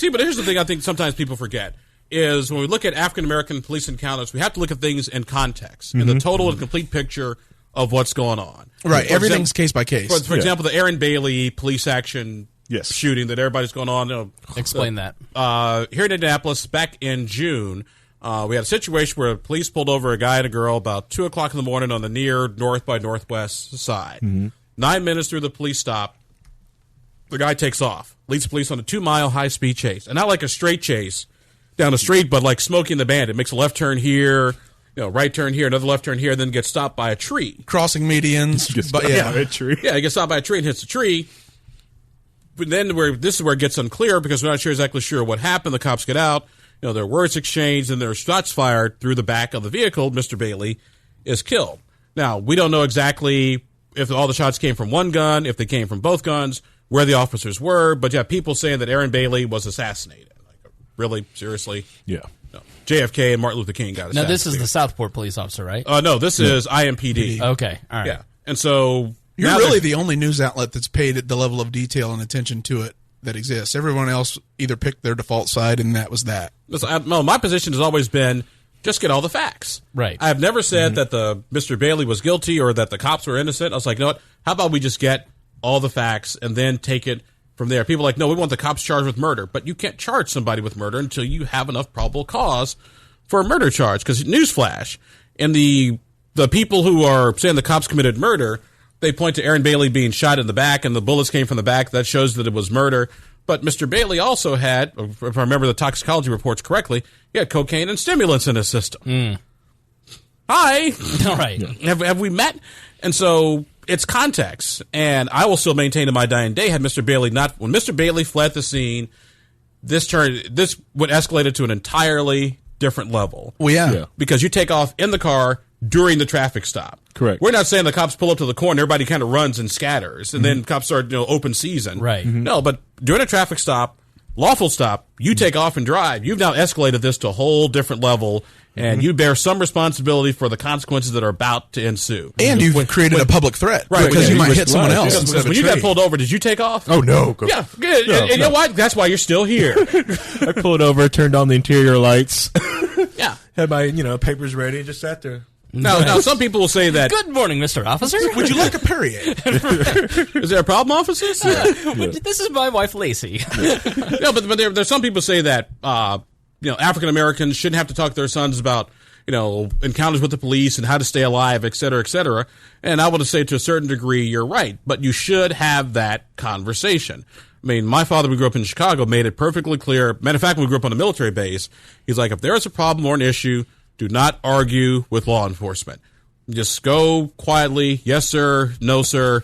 here's the thing I think sometimes people forget is when we look at African American police encounters, we have to look at things in context, in the total and complete picture of what's going on. Right, everything's case by case. For example, the Aaron Bailey police action shooting that everybody's going on. Explain that. Here in Indianapolis, back in June. We had a situation where police pulled over a guy and a girl about 2 o'clock in the morning on the near north by northwest side. 9 minutes through the police stop, the guy takes off, leads the police on a 2-mile high-speed chase. And not like a straight chase down the street, but like Smokey and the Bandit. Makes a left turn here, right turn here, another left turn here, then gets stopped by a tree. Crossing medians. A tree. Yeah, he gets stopped by a tree and hits the tree. But then this is where it gets unclear because we're not exactly sure what happened. The cops get out. There are words exchanged and there are shots fired through the back of the vehicle. Mr. Bailey is killed. Now, we don't know exactly if all the shots came from one gun, if they came from both guns, where the officers were, but you have people saying that Aaron Bailey was assassinated. Like, really? Seriously? Yeah. No. JFK and Martin Luther King got assassinated. Now, this is the Southport police officer, right? No, this is IMPD. Okay, all right. Yeah. And so... You're really the only news outlet that's paid the level of detail and attention to it that exists. Everyone else either picked their default side, and that was that. No, my position has always been just get all the facts. Right. I have never said that Mr. Bailey was guilty or that the cops were innocent. I was like, you know what? How about we just get all the facts and then take it from there? People are like, no, we want the cops charged with murder. But you can't charge somebody with murder until you have enough probable cause for a murder charge. Because newsflash, and the people who are saying the cops committed murder, they point to Aaron Bailey being shot in the back and the bullets came from the back. That shows that it was murder. But Mr. Bailey also had, if I remember the toxicology reports correctly, he had cocaine and stimulants in his system. Hi. All right. Have we met? And so it's context, and I will still maintain to my dying day, had Mr. Bailey not, when Mr. Bailey fled the scene, this would escalate it to an entirely different level. Well, yeah. Because you take off in the car during the traffic stop. Correct. We're not saying the cops pull up to the corner, everybody kind of runs and scatters, and then cops start, open season. Right. No, but during a traffic stop, lawful stop, you take off and drive. You've now escalated this to a whole different level, and you bear some responsibility for the consequences that are about to ensue. And you've created a public threat. Right, Because yeah, you might risk hit someone lives, else. yeah. instead Because of a when you got tree. pulled over, did you take off? Oh, no. Yeah, good. No, and you know what? That's why you're still here. I pulled over, turned on the interior lights, Yeah. had my papers ready, and just sat there. Now, some people will say that, Good morning, Mr. Officer. Would you like a Perrier? is there a problem, officers? This is my wife, Lacey. No, but there's some people say that African Americans shouldn't have to talk to their sons about encounters with the police and how to stay alive, et cetera, et cetera. And I would say to a certain degree you're right, but you should have that conversation. I mean, my father, we grew up in Chicago, made it perfectly clear. Matter of fact, when we grew up on a military base, he's like, if there is a problem or an issue, do not argue with law enforcement. Just go quietly, yes sir, no sir.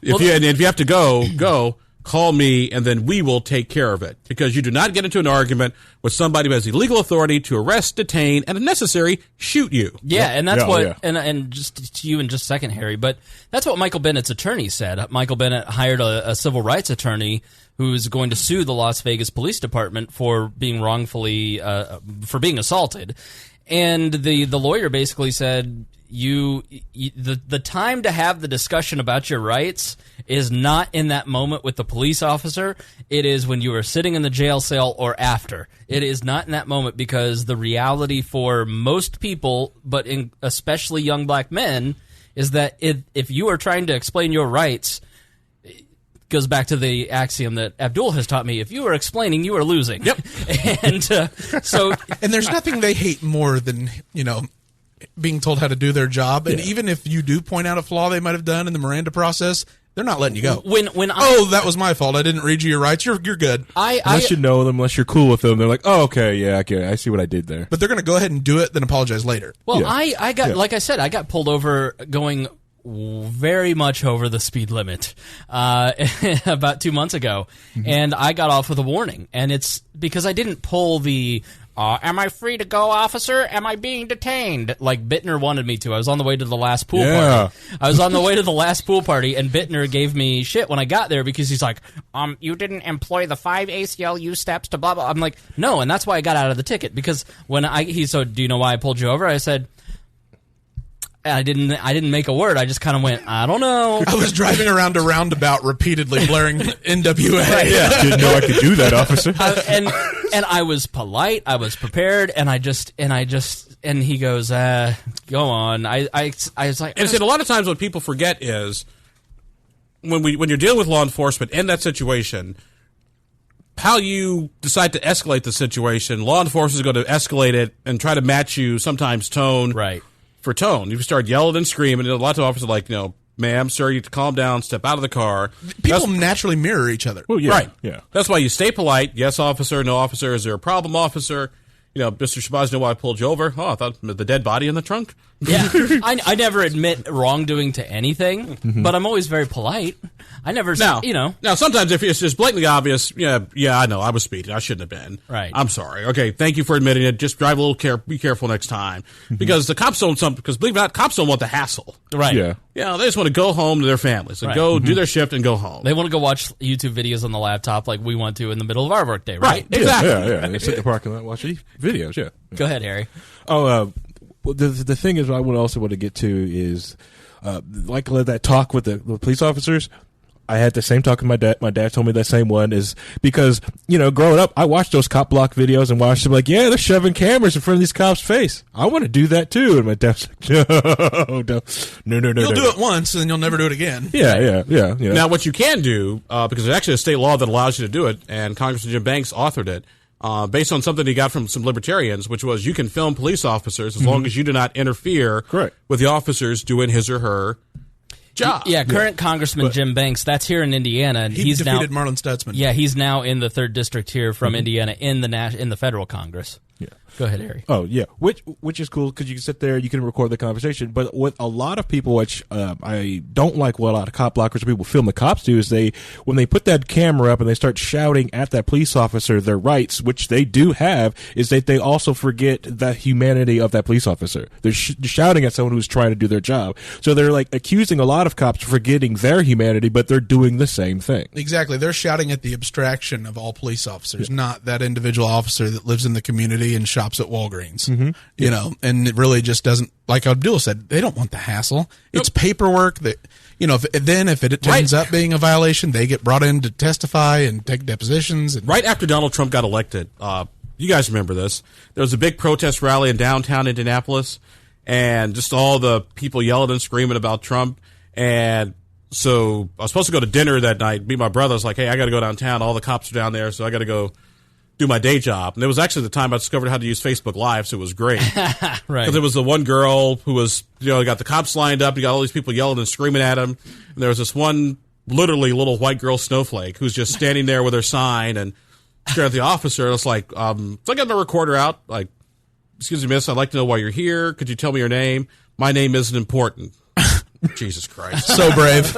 If you have to go. Call me, and then we will take care of it. Because you do not get into an argument with somebody who has the legal authority to arrest, detain, and if necessary, shoot you. Yeah, and that's Yeah, and just to you in just a second, Harry, but that's what Michael Bennett's attorney said. Michael Bennett hired a civil rights attorney who's going to sue the Las Vegas Police Department for being wrongfully for being assaulted. And the lawyer basically said, the time to have the discussion about your rights is not in that moment with the police officer. It is when you are sitting in the jail cell or after. It is not in that moment, because the reality for most people, but especially young black men, is that if you are trying to explain your rights, it goes back to the axiom that Abdul has taught me: if you are explaining, you are losing. Yep. And so, And there's nothing they hate more than, being told how to do their job. And even if you do point out a flaw they might have done in the Miranda process, they're not letting you go. That was my fault. I didn't read you your rights. You're good. Unless you know them, unless you're cool with them, they're like, oh, okay, yeah, I see what I did there. But they're going to go ahead and do it, then apologize later. Well, Yeah. I got, like I said, I got pulled over going very much over the speed limit about 2 months ago, and I got off with a warning. And it's because I didn't pull the am I free to go, officer? Am I being detained? Like Bittner wanted me to. I was on the way to the last pool party. I was on the way to the last pool party, and Bittner gave me shit when I got there because he's like, you didn't employ the 5 ACLU steps to blah, blah. I'm like, no, and that's why I got out of the ticket. Because when he said, do you know why I pulled you over? I said, I didn't make a word. I just kind of went, I don't know. I was driving around a roundabout repeatedly blaring NWA. Right. Yeah, didn't know I could do that, officer. And I was polite. I was prepared, and he goes, go on. I was like, And a lot of times what people forget is when you're dealing with law enforcement in that situation, how you decide to escalate the situation. Law enforcement is going to escalate it and try to match you sometimes tone for tone. You start yelling and screaming, and a lot of officers are like, ma'am, sir, you have to calm down, step out of the car. People naturally mirror each other. Well, yeah, Right. Yeah. That's why you stay polite. Yes, officer. No, officer. Is there a problem, officer? Mr. Shabazz, know why I pulled you over? Oh, I thought the dead body in the trunk. Yeah, I never admit wrongdoing to anything, but I'm always very polite. I never, Now, sometimes if it's just blatantly obvious, yeah, I know, I was speeding. I shouldn't have been. Right. I'm sorry. Okay, thank you for admitting it. Just drive a little be careful next time. Because the cops because believe it or not, cops don't want the hassle. Right. Yeah. They just want to go home to their families and go do their shift and go home. They want to go watch YouTube videos on the laptop like we want to in the middle of our workday, right? Exactly. Yeah. They sit in the parking lot, watch videos, yeah. Go ahead, Harry. Oh, well, the thing is, I would also want to get to is, like that talk with the police officers. I had the same talk with my dad. My dad told me that same one is because, growing up, I watched those cop block videos and watched them like, yeah, they're shoving cameras in front of these cops' face. I want to do that too. And my dad's like, no. You'll do it once and then you'll never do it again. Yeah. Now, what you can do, because there's actually a state law that allows you to do it, and Congressman Jim Banks authored it, based on something he got from some libertarians, which was you can film police officers as long as you do not interfere with the officers doing his or her job. Yeah, current Congressman Jim Banks, that's here in Indiana. And He's defeated now, Marlon Stutzman. Yeah, he's now in the 3rd District here from Indiana in the federal Congress. Go ahead, Harry. Oh yeah, which is cool because you can sit there, you can record the conversation. But what a lot of people, which I don't like, what a lot of cop blockers or people film the cops do is when they put that camera up and they start shouting at that police officer their rights, which they do have, is that they also forget the humanity of that police officer. They're shouting at someone who's trying to do their job, so they're like accusing a lot of cops of forgetting their humanity, but they're doing the same thing. Exactly, they're shouting at the abstraction of all police officers, not that individual officer that lives in the community and shops at Walgreens, you know, and it really just doesn't, like Abdul said, they don't want the hassle. It's paperwork that, you know, if it turns up being a violation, they get brought in to testify and take depositions. And right after Donald Trump got elected, you guys remember this, there was a big protest rally in downtown Indianapolis, and just all the people yelling and screaming about Trump. And so I was supposed to go to dinner that night, meet my brother. I was like, hey, I got to go downtown. All the cops are down there, so I got to go do my day job. And it was actually the time I discovered how to use Facebook Live, so it was great. Right. Because there was the one girl who was, you know, got the cops lined up, you got all these people yelling and screaming at him, and there was this one literally little white girl snowflake who's just standing there with her sign and staring at the officer. And it's like, so I got the recorder out, like, excuse me, miss, I'd like to know why you're here. Could you tell me your name? My name isn't important. Jesus Christ. So brave.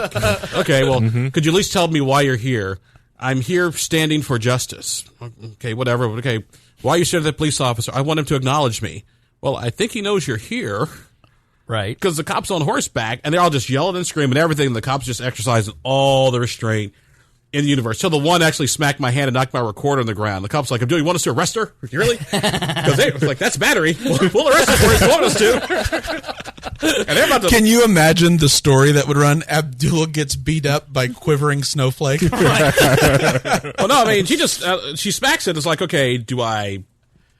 Okay, well, could you at least tell me why you're here? I'm here standing for justice. Okay, whatever. Okay, why are you staring at the police officer? I want him to acknowledge me. Well, I think he knows you're here. Right. Because the cops on horseback, and they're all just yelling and screaming and everything, and the cops just exercising all the restraint in the universe. So the one actually smacked my hand and knocked my recorder on the ground. The cop's like, Abdul, you want us to arrest her? Really? Because they was like, that's battery. We'll arrest her for it if you want us to. And they're about to... Can you imagine the story that would run? Abdul gets beat up by quivering snowflake. Well, no, I mean, she just, she smacks it. It's like, okay, do I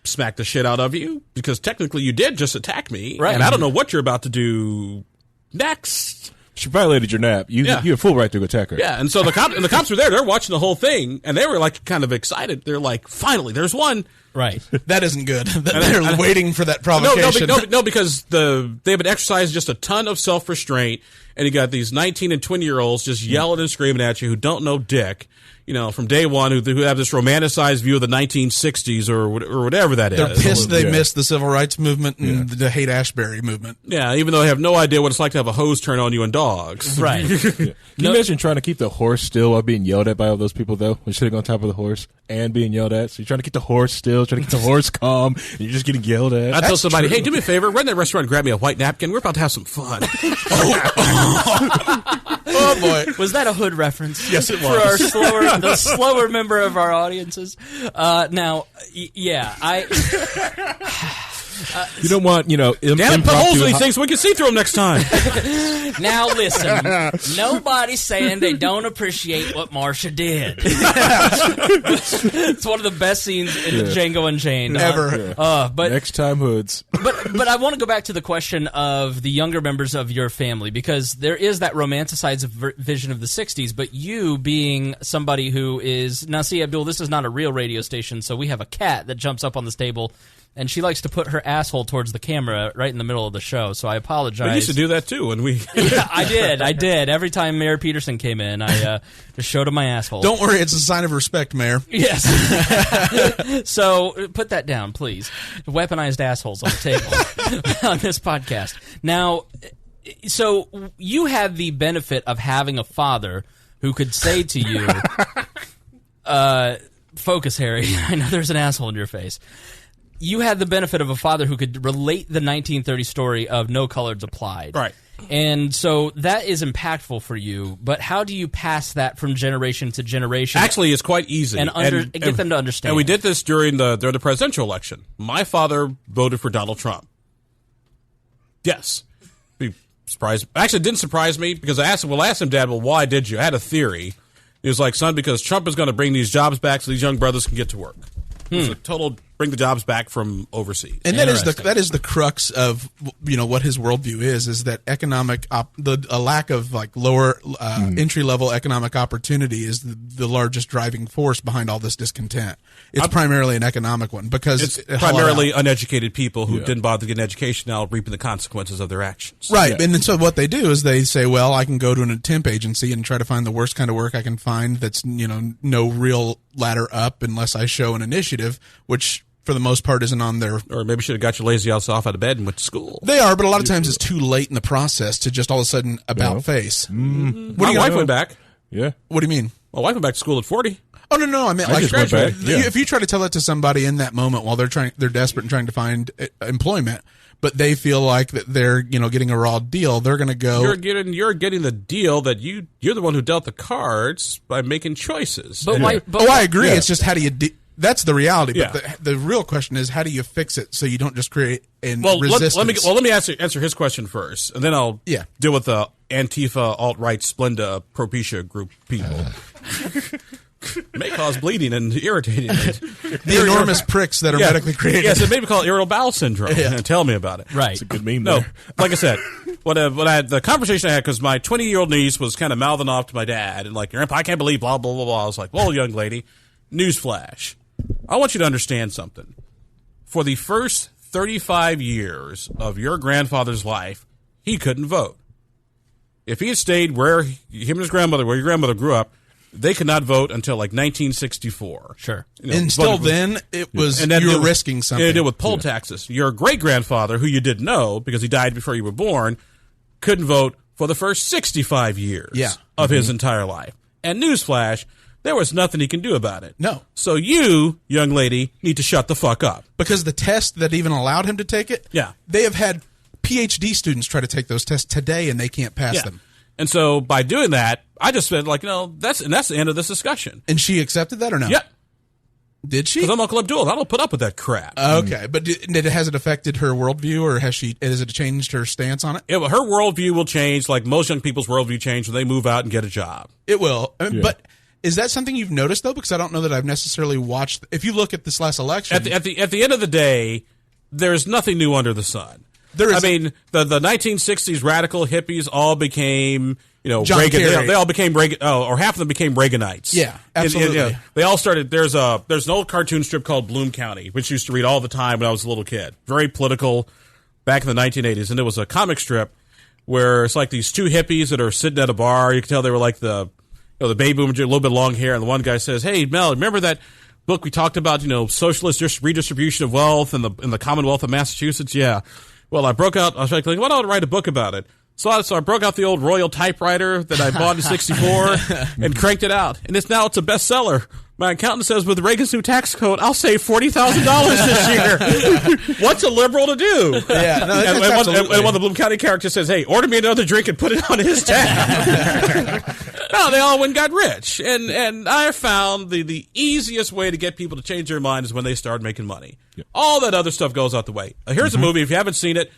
smack the shit out of you? Because technically you did just attack me. Right. And I don't know what you're about to do next. She violated your nap. You have full right to attack her. Yeah, and so the cops were there. They're watching the whole thing, and they were like kind of excited. They're like, finally, there's one. Right. That isn't good. They're waiting for that provocation. No, because they've been exercising just a ton of self-restraint, and you got these 19 and 20-year-olds just yelling and screaming at you who don't know dick, you know, from day one, who have this romanticized view of the 1960s or whatever that They're is. pissed they missed the civil rights movement and the Haight-Ashbury movement. Yeah, even though they have no idea what it's like to have a hose turn on you and dogs. Right. Can you imagine trying to keep the horse still while being yelled at by all those people, though? When sitting on top of the horse and being yelled at. So you're trying to keep the horse still, trying to keep the horse calm, and you're just getting yelled at. I tell somebody, hey, do me a favor, run to that restaurant and grab me a white napkin. We're about to have some fun. Oh, boy. Was that a hood reference? Yes, it was. was. For our the slower member of our audiences. Now, You don't want, Damn it, put holes in these things so we can see through them next time. Now listen, nobody's saying they don't appreciate what Marsha did. It's one of the best scenes in the Django Unchained Ever. But Next time, hoods. But I want to go back to the question of the younger members of your family, because there is that romanticized vision of the 60s, but you being somebody who is... Now see, Abdul, this is not a real radio station, so we have a cat that jumps up on the table, and she likes to put her asshole towards the camera right in the middle of the show, so I apologize. We used to do that, too, when we... Yeah, I did. Every time Mayor Peterson came in, I just showed him my asshole. Don't worry, it's a sign of respect, Mayor. Yes. So put that down, please. Weaponized assholes on the table on this podcast. Now, so you had the benefit of having a father who could say to you, focus, Harry. I know there's an asshole in your face. You had the benefit of a father who could relate the 1930 story of no colors applied. Right. And so that is impactful for you, but how do you pass that from generation to generation? Actually, it's quite easy. And get them to understand. And we did this during the presidential election. My father voted for Donald Trump. Yes. Be surprised. Actually, it didn't surprise me because I asked him, Dad, well, why did you? I had a theory. He was like, son, because Trump is going to bring these jobs back so these young brothers can get to work. It's a total bring the jobs back from overseas. And that is the crux of what his worldview is that economic a lack of like lower entry level economic opportunity is the largest driving force behind all this discontent. It's primarily an economic one because it's primarily uneducated people who didn't bother to get an education now reaping the consequences of their actions. Right, and then so what they do is they say, well, I can go to an temp agency and try to find the worst kind of work I can find that's no real ladder up unless I show an initiative, which for the most part, isn't on their. Or maybe should have got your lazy ass off out of bed and went to school. They are, but a lot of times it's too late in the process to just all of a sudden about face. My wife went back. Yeah. What do you mean? My wife went back to school at 40. Oh no! I mean, I like just went back, yeah. if you try to tell that to somebody in that moment while they're desperate and trying to find employment, but they feel like that they're getting a raw deal, they're going to go. You're getting the deal that you're the one who dealt the cards by making choices. But why? But I agree. Yeah. It's just how do you? That's the reality. Yeah. But the real question is how do you fix it so you don't just create resistance? Let me answer his question first, and then I'll deal with the Antifa, alt-right, Splenda, Propecia group people. May cause bleeding and irritating. The enormous pricks that are medically created. Yes, it may be called irritable bowel syndrome. Yeah. Tell me about it. Right. It's a good meme. No, there. like I said, the conversation I had, because my 20-year-old niece was kind of mouthing off to my dad, and like, I can't believe blah, blah, blah, blah. I was like, well, young lady, newsflash. I want you to understand something. For the first 35 years of your grandfather's life, he couldn't vote. If he had stayed where him and his grandmother, where your grandmother grew up, they could not vote until like 1964. Sure. And still then, it was you were risking something. It did with poll taxes. Your great-grandfather, who you didn't know because he died before you were born, couldn't vote for the first 65 years of his entire life. And newsflash, there was nothing he can do about it. No. So you, young lady, need to shut the fuck up. Because the test that even allowed him to take it, they have had PhD students try to take those tests today, and they can't pass them. And so by doing that, I just said, like, that's the end of this discussion. And she accepted that or no? Yeah. Did she? Because I'm Uncle Abdul. I don't put up with that crap. Okay. But has it affected her worldview, or has it changed her stance on it? Her worldview will change, like most young people's worldview change when they move out and get a job. It will. But is that something you've noticed, though? Because I don't know that I've necessarily watched. If you look at this last election. At the end of the day, there's nothing new under the sun. The 1960s radical hippies all became, John Reagan. Kerry. They all became Reagan. or half of them became Reaganites. Yeah, absolutely. They all started. There's an old cartoon strip called Bloom County, which I used to read all the time when I was a little kid. Very political, back in the 1980s, and it was a comic strip where it's like these two hippies that are sitting at a bar. You can tell they were like the baby boomers, a little bit long hair, and the one guy says, "Hey, Mel, remember that book we talked about? Socialist redistribution of wealth in the Commonwealth of Massachusetts? Yeah." Well, I broke out. I was like, why don't I write a book about it? So I broke out the old Royal typewriter that I bought in '64 and cranked it out, and it's a bestseller. My accountant says with Reagan's new tax code, I'll save $40,000 this year. What's a liberal to do? Yeah, no, and one of the Bloom County characters says, "Hey, order me another drink and put it on his tab." No, they all went and got rich, and I found the easiest way to get people to change their mind is when they start making money. Yeah. All that other stuff goes out the way. Here's a movie. If you haven't seen it,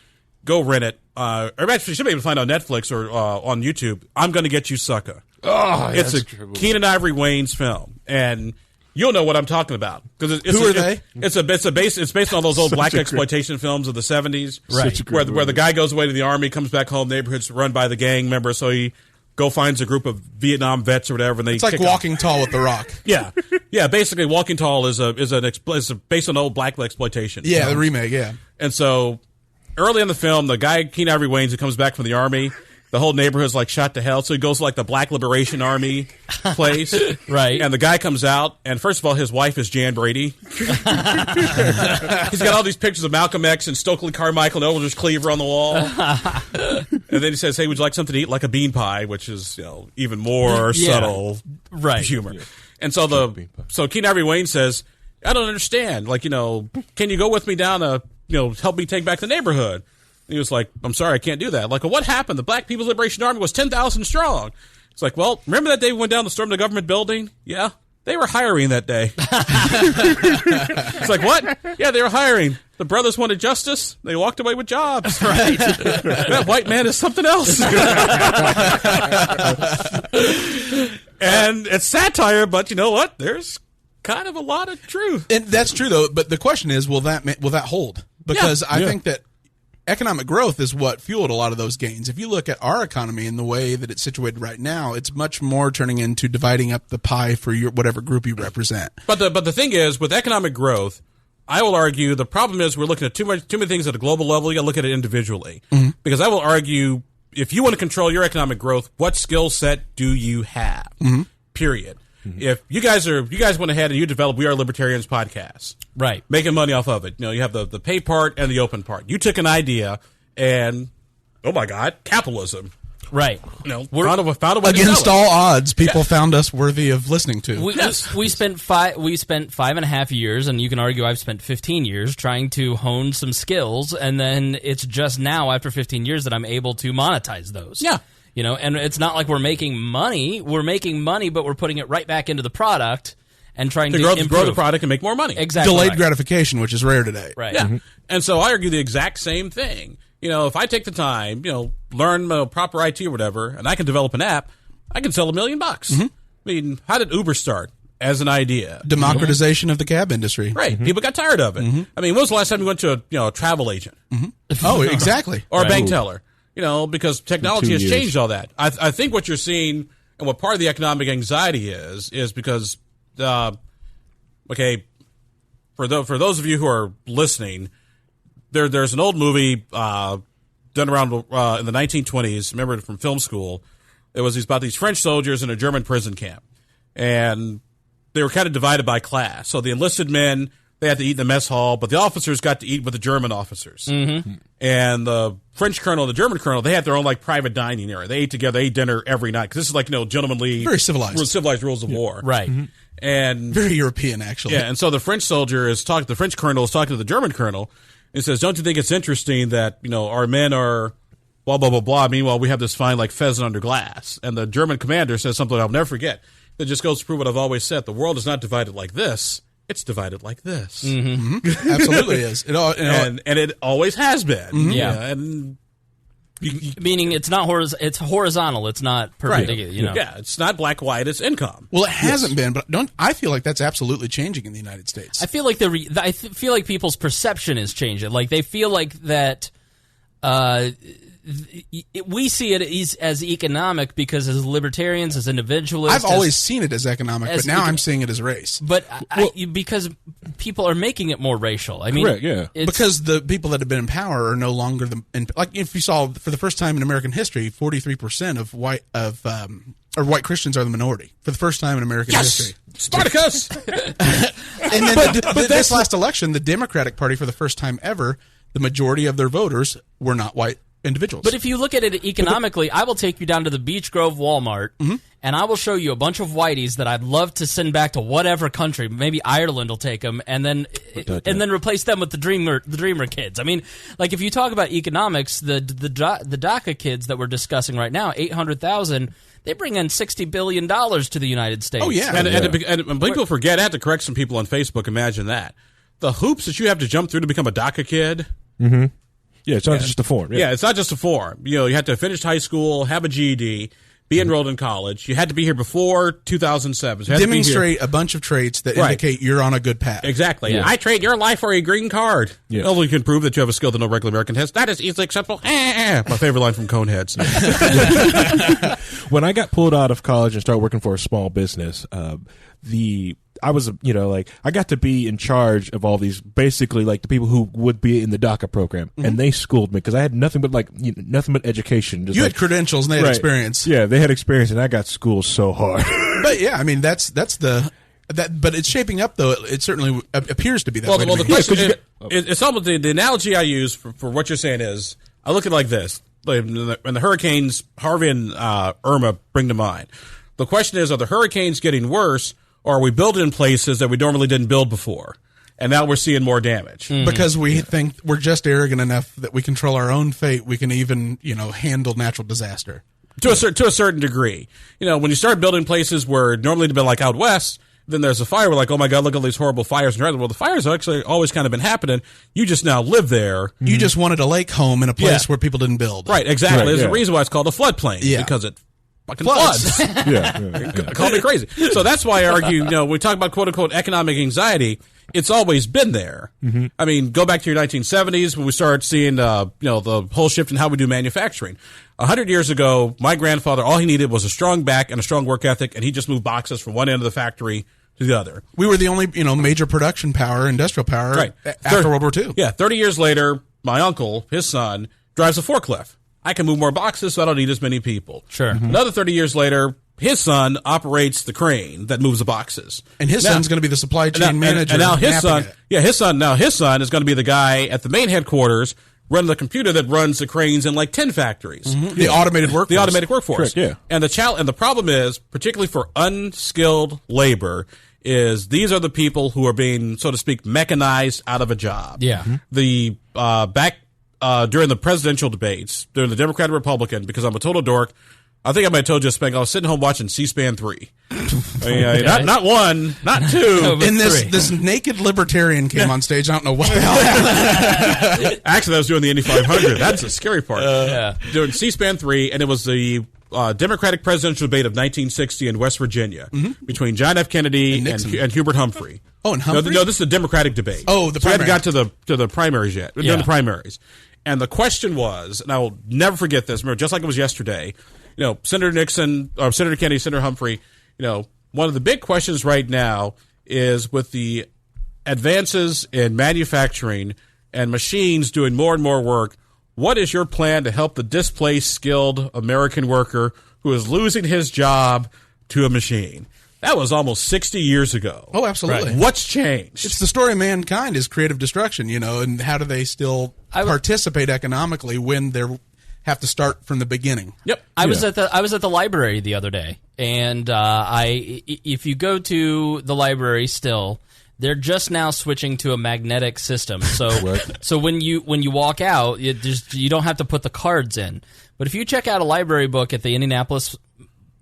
go rent it. Or actually, you should be able to find it on Netflix or on YouTube. I'm Gonna Get You, Sucker. Oh, it's a Keenan Ivory Wayans film, and you'll know what I'm talking about because who are they? It's based on those old black exploitation films of the '70s, right? Where the guy goes away to the army, comes back home, neighborhood's run by the gang members, so he finds a group of Vietnam vets or whatever, and they it's like Walking Tall with The Rock. Yeah. Basically, Walking Tall is based on old black exploitation. Yeah, the remake. Yeah, and so early in the film, the guy Keenan Ivory Wayans who comes back from the army. The whole neighborhood's like shot to hell, so he goes to like the Black Liberation Army place. Right. And the guy comes out, and first of all, his wife is Jan Brady. He's got all these pictures of Malcolm X and Stokely Carmichael and Eldridge Cleaver on the wall. And then he says, "Hey, would you like something to eat?" Like a bean pie, which is even more subtle humor. Yeah. And so Keenan Ivory Wayans says, "I don't understand. Like, can you go with me down to help me take back the neighborhood?" He was like, "I'm sorry, I can't do that." Like, well, what happened? The Black People's Liberation Army was 10,000 strong. It's like, well, remember that day we went down to storm the government building? Yeah, they were hiring that day. It's like, what? Yeah, they were hiring. The brothers wanted justice. They walked away with jobs. Right. That white man is something else. And it's satire, but you know what? There's kind of a lot of truth. And that's true, though. But the question is, will that hold? Because I think that economic growth is what fueled a lot of those gains. If you look at our economy and the way that it's situated right now, it's much more turning into dividing up the pie for your whatever group you represent. But the thing is, with economic growth, I will argue the problem is we're looking at too many things at a global level. You got to look at it individually. Mm-hmm. Because I will argue, if you want to control your economic growth, what skill set do you have? Mm-hmm. Period. If you guys went ahead and you developed We Are Libertarians podcast, Right. making money off of it. You have the pay part and the open part. You took an idea and, oh my God, capitalism. Right. Found a way to Against sell it. all odds, people found us worthy of listening to. We spent 5.5 years, and you can argue I've spent 15 years trying to hone some skills, and then it's just now after 15 years that I'm able to monetize those. Yeah. And it's not like we're making money. We're making money, but we're putting it right back into the product and trying to grow improve the product and make more money. Exactly. Delayed right. gratification, which is rare today. Right. Yeah. And so I argue the exact same thing. If I take the time, learn proper IT or whatever, and I can develop an app, I can sell $1 million. I mean, how did Uber start as an idea? Democratization of the cab industry. Right. People got tired of it. I mean, when was the last time you went to a travel agent? Oh, exactly. Or a bank teller? Because technology 2 has years. changed all that. I think what you're seeing and what part of the economic anxiety is because, okay, for those of you who are listening, there's an old movie done around in the 1920s. Remember it from film school. It was about these French soldiers in a German prison camp, and they were kind of divided by class. So the enlisted men, they had to eat in the mess hall, but the officers got to eat with the German officers. And the French colonel and the German colonel, they had their own private dining area. They ate together. They ate dinner every night because this is gentlemanly, Very civilized. rules of war. Right. And Very European, actually. yeah, and so the French soldier is talking. The French colonel is talking to the German colonel. And says, "Don't you think it's interesting that our men are blah blah blah blah? Meanwhile, we have this fine pheasant under glass." And the German commander says something I'll never forget. That just goes to prove what I've always said: the world is not divided like this; it's divided like this. Absolutely is. And it always has been. Yeah. and Meaning it's not it's horizontal. It's not perpendicular. Yeah, it's not black white; it's income. Well, it hasn't been, but I feel like that's absolutely changing in the United States. I feel like feel like people's perception is changing. Like they feel like that. We see it as economic because as libertarians, as individualists, I've always seen it as economic, but now I'm seeing it as race. But because people are making it more racial. I mean, Correct, yeah. it's- Because the people that have been in power are no longer if you saw for the first time in American history, 43% of white Christians are the minority for the first time in American history. Spartacus. And then, but this last election, the Democratic Party, for the first time ever, the majority of their voters were not white individuals. But if you look at it economically, I will take you down to the Beech Grove Walmart, and I will show you a bunch of whiteys that I'd love to send back to whatever country. Maybe Ireland will take them, and then replace them with the Dreamer kids. I mean, if you talk about economics, the DACA kids that we're discussing right now, 800,000. They bring in $60 billion to the United States. Oh, yeah. And people forget. I have to correct some people on Facebook. Imagine that. The hoops that you have to jump through to become a DACA kid. Yeah, it's not just a form. Yeah, it's not just a form. You have to finish high school, have a GED, be enrolled in college. You had to be here before 2007. So demonstrate a bunch of traits that indicate you're on a good path. Exactly. Yeah. I trade your life for a green card. Yeah. Well, you can prove that you have a skill that no regular American has. That is easily acceptable. My favorite line from Coneheads. When I got pulled out of college and started working for a small business, I was, I got to be in charge of all these, basically, the people who would be in the DACA program, and they schooled me because I had nothing but nothing but education. Just You had credentials and they had experience. Yeah, they had experience, and I got schooled so hard. But yeah, I mean but it's shaping up though. It certainly appears to be that way. Well, to the me. question it's almost the analogy I use for what you're saying is I look at it like this: when the hurricanes Harvey and Irma bring to mind, the question is: are the hurricanes getting worse? Or are we building places that we normally didn't build before? And now we're seeing more damage. Because we think we're just arrogant enough that we control our own fate. We can even, handle natural disaster. To a certain degree. When you start building places where normally they've been out west, then there's a fire. We're oh my God, look at all these horrible fires. Well, the fires have actually always kind of been happening. You just now live there. You just wanted a lake home in a place where people didn't build. Right, exactly. Right, There's a reason why it's called a floodplain. Yeah. Because it fucking floods. Call me crazy. So that's why I argue, when we talk about quote unquote economic anxiety, it's always been there. I mean, go back to your 1970s when we started seeing, the whole shift in how we do manufacturing. 100 years ago, my grandfather, all he needed was a strong back and a strong work ethic, and he just moved boxes from one end of the factory to the other. We were the only, major production power, industrial power after World War II. Yeah, 30 years later, my uncle, his son, drives a forklift. I can move more boxes, so I don't need as many people. Sure. Another 30 years later, his son operates the crane that moves the boxes. And his son's going to be the supply chain manager. And now his mapping son, his son is going to be the guy at the main headquarters running the computer that runs the cranes in like 10 factories. Mm-hmm. The automated workforce. The automatic workforce. Correct, yeah. And the problem is, particularly for unskilled labor, is these are the people who are being, so to speak, mechanized out of a job. Yeah. Mm-hmm. The back during the presidential debates, during the Democrat and Republican, because I'm a total dork, I think I might have told you, Spangle, I was sitting home watching C-SPAN 3. Not one, not two. And this naked libertarian came on stage. I don't know what the hell happened. Actually, I was doing the Indy 500. That's the scary part. Yeah. Doing C-SPAN 3, and it was the Democratic presidential debate of 1960 in West Virginia between John F. Kennedy and Hubert Humphrey. Oh, and Humphrey? No, this is the Democratic debate. Oh, the so we haven't primary. got to the primaries yet. We're doing the primaries. And the question was, and I will never forget this, remember, just like it was yesterday, Senator Nixon, or Senator Kennedy, Senator Humphrey, one of the big questions right now is with the advances in manufacturing and machines doing more and more work, what is your plan to help the displaced, skilled American worker who is losing his job to a machine? That was almost 60 years ago. Oh, absolutely. Right. What's changed? It's the story of mankind is creative destruction, and how do they still participate economically when they have to start from the beginning? Yep. I was at the library the other day, and if you go to the library still, they're just now switching to a magnetic system. So when you walk out, you don't have to put the cards in. But if you check out a library book at the Indianapolis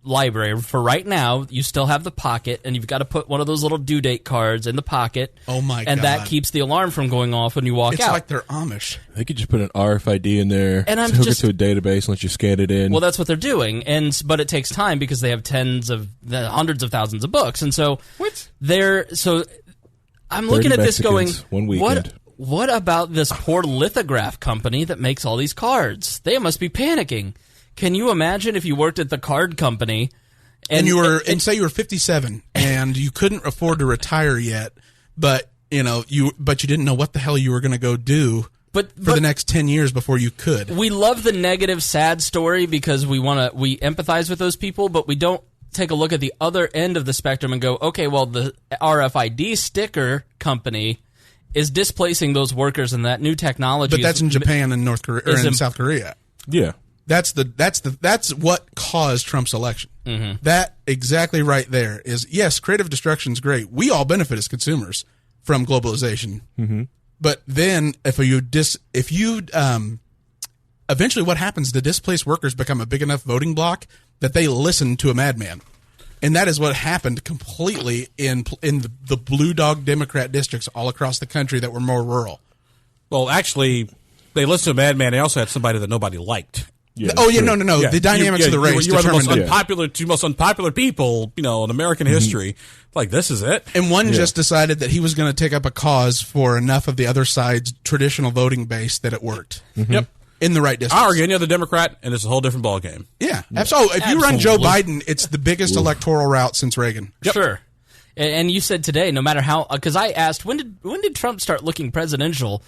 Library, for right now, you still have the pocket, and you've got to put one of those little due date cards in the pocket. Oh my God! And that keeps the alarm from going off when you walk out. It's like they're Amish. They could just put an RFID in there, and hook it to a database, and let you scan it in. Well, that's what they're doing, but it takes time because they have hundreds of thousands of books, and so I'm looking at this going, 1 weekend. What about this poor lithograph company that makes all these cards? They must be panicking. Can you imagine if you worked at the card company and say you were 57 and you couldn't afford to retire yet, but you didn't know what the hell you were going to go do for the next 10 years before you could. We love the negative, sad story because we empathize with those people, but we don't take a look at the other end of the spectrum and go, okay, well, the RFID sticker company is displacing those workers, and that new technology. But that's in Japan and North Korea or in South Korea. Yeah. That's what caused Trump's election. Mm-hmm. That exactly right there is, yes, creative destruction is great. We all benefit as consumers from globalization. Mm-hmm. But then eventually what happens, the displaced workers become a big enough voting bloc that they listen to a madman. And that is what happened completely in the blue dog Democrat districts all across the country that were more rural. Well, actually, they listened to a madman. They also had somebody that nobody liked. Yeah, no. Yeah. The dynamics of the race. You are the most unpopular people, in American history. Like, this is it. And one just decided that he was going to take up a cause for enough of the other side's traditional voting base that it worked. Mm-hmm. Yep. In the right districts. I argue any other Democrat, and it's a whole different ballgame. Yeah. Absolutely. If you run Joe Biden, it's the biggest electoral route since Reagan. Yep. Sure. And you said today, no matter how, because I asked, when did Trump start looking presidential?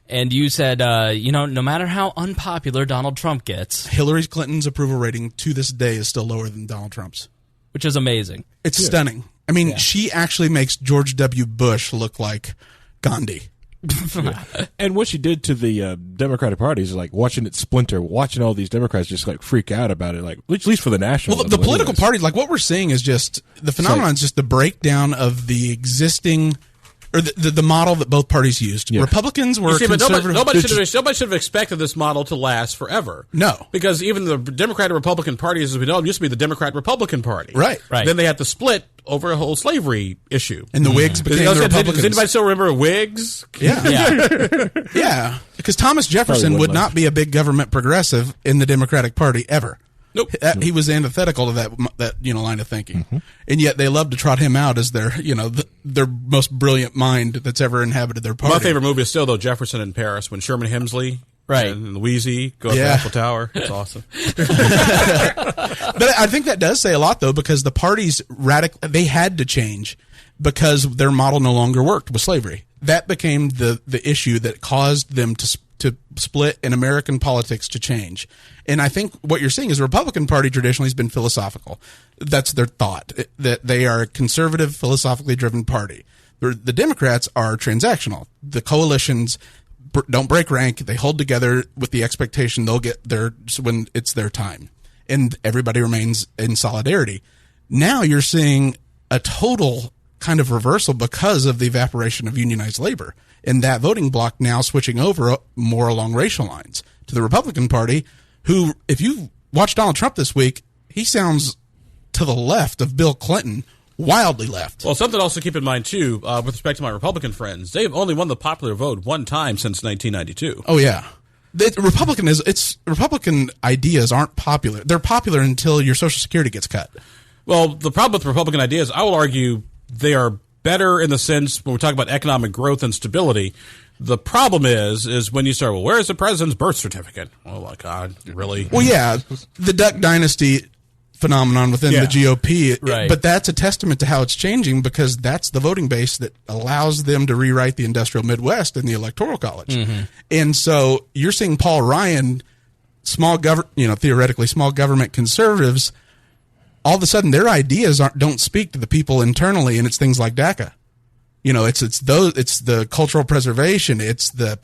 And you said, no matter how unpopular Donald Trump gets, Hillary Clinton's approval rating to this day is still lower than Donald Trump's. Which is amazing. It's stunning. I mean, she actually makes George W. Bush look like Gandhi. And what she did to the Democratic Party is like watching it splinter, watching all these Democrats just like freak out about it, like at least for the national level. The political parties, like what we're seeing is just the phenomenon is just the breakdown of the existing or the model that both parties used. Yeah. Republicans were conservative. Nobody should have expected this model to last forever. No. Because even the Democrat and Republican parties, as we know, used to be the Democrat-Republican Party. Right. Then they had to split over a whole slavery issue. And the Whigs became the Republicans. Does anybody still remember Whigs? Yeah. Yeah. Because Thomas Jefferson would not be a big government progressive in the Democratic Party ever. Nope. He was antithetical to that line of thinking. Mm-hmm. And yet they love to trot him out as their most brilliant mind that's ever inhabited their party. My favorite movie is still, though, Jefferson in Paris, when Sherman Hemsley and Louise go up the Eiffel Tower. It's awesome. But I think that does say a lot, though, because the parties they had to change because their model no longer worked with slavery. That became the issue that caused them to split in American politics to change. And I think what you're seeing is the Republican Party traditionally has been philosophical. That's their thought, that they are a conservative, philosophically driven party. The Democrats are transactional. The coalitions don't break rank. They hold together with the expectation they'll get there when it's their time. And everybody remains in solidarity. Now you're seeing a total kind of reversal because of the evaporation of unionized labor. And that voting bloc now switching over more along racial lines to the Republican Party, who, if you watch Donald Trump this week, he sounds to the left of Bill Clinton, wildly left. Well, something else to keep in mind, too, with respect to my Republican friends, they've only won the popular vote one time since 1992. Oh, yeah. Republican ideas aren't popular. They're popular until your Social Security gets cut. Well, the problem with Republican ideas, I will argue they are better in the sense when we talk about economic growth and stability. The problem is when you start, well, where is the president's birth certificate? Oh, my God, really? Well, yeah, the Duck Dynasty phenomenon within the GOP, right. But that's a testament to how it's changing because that's the voting base that allows them to rewrite the industrial Midwest in the Electoral College. Mm-hmm. And so you're seeing Paul Ryan, theoretically small government conservatives, all of a sudden their ideas don't speak to the people internally, and it's things like DACA. It's the cultural preservation. It's the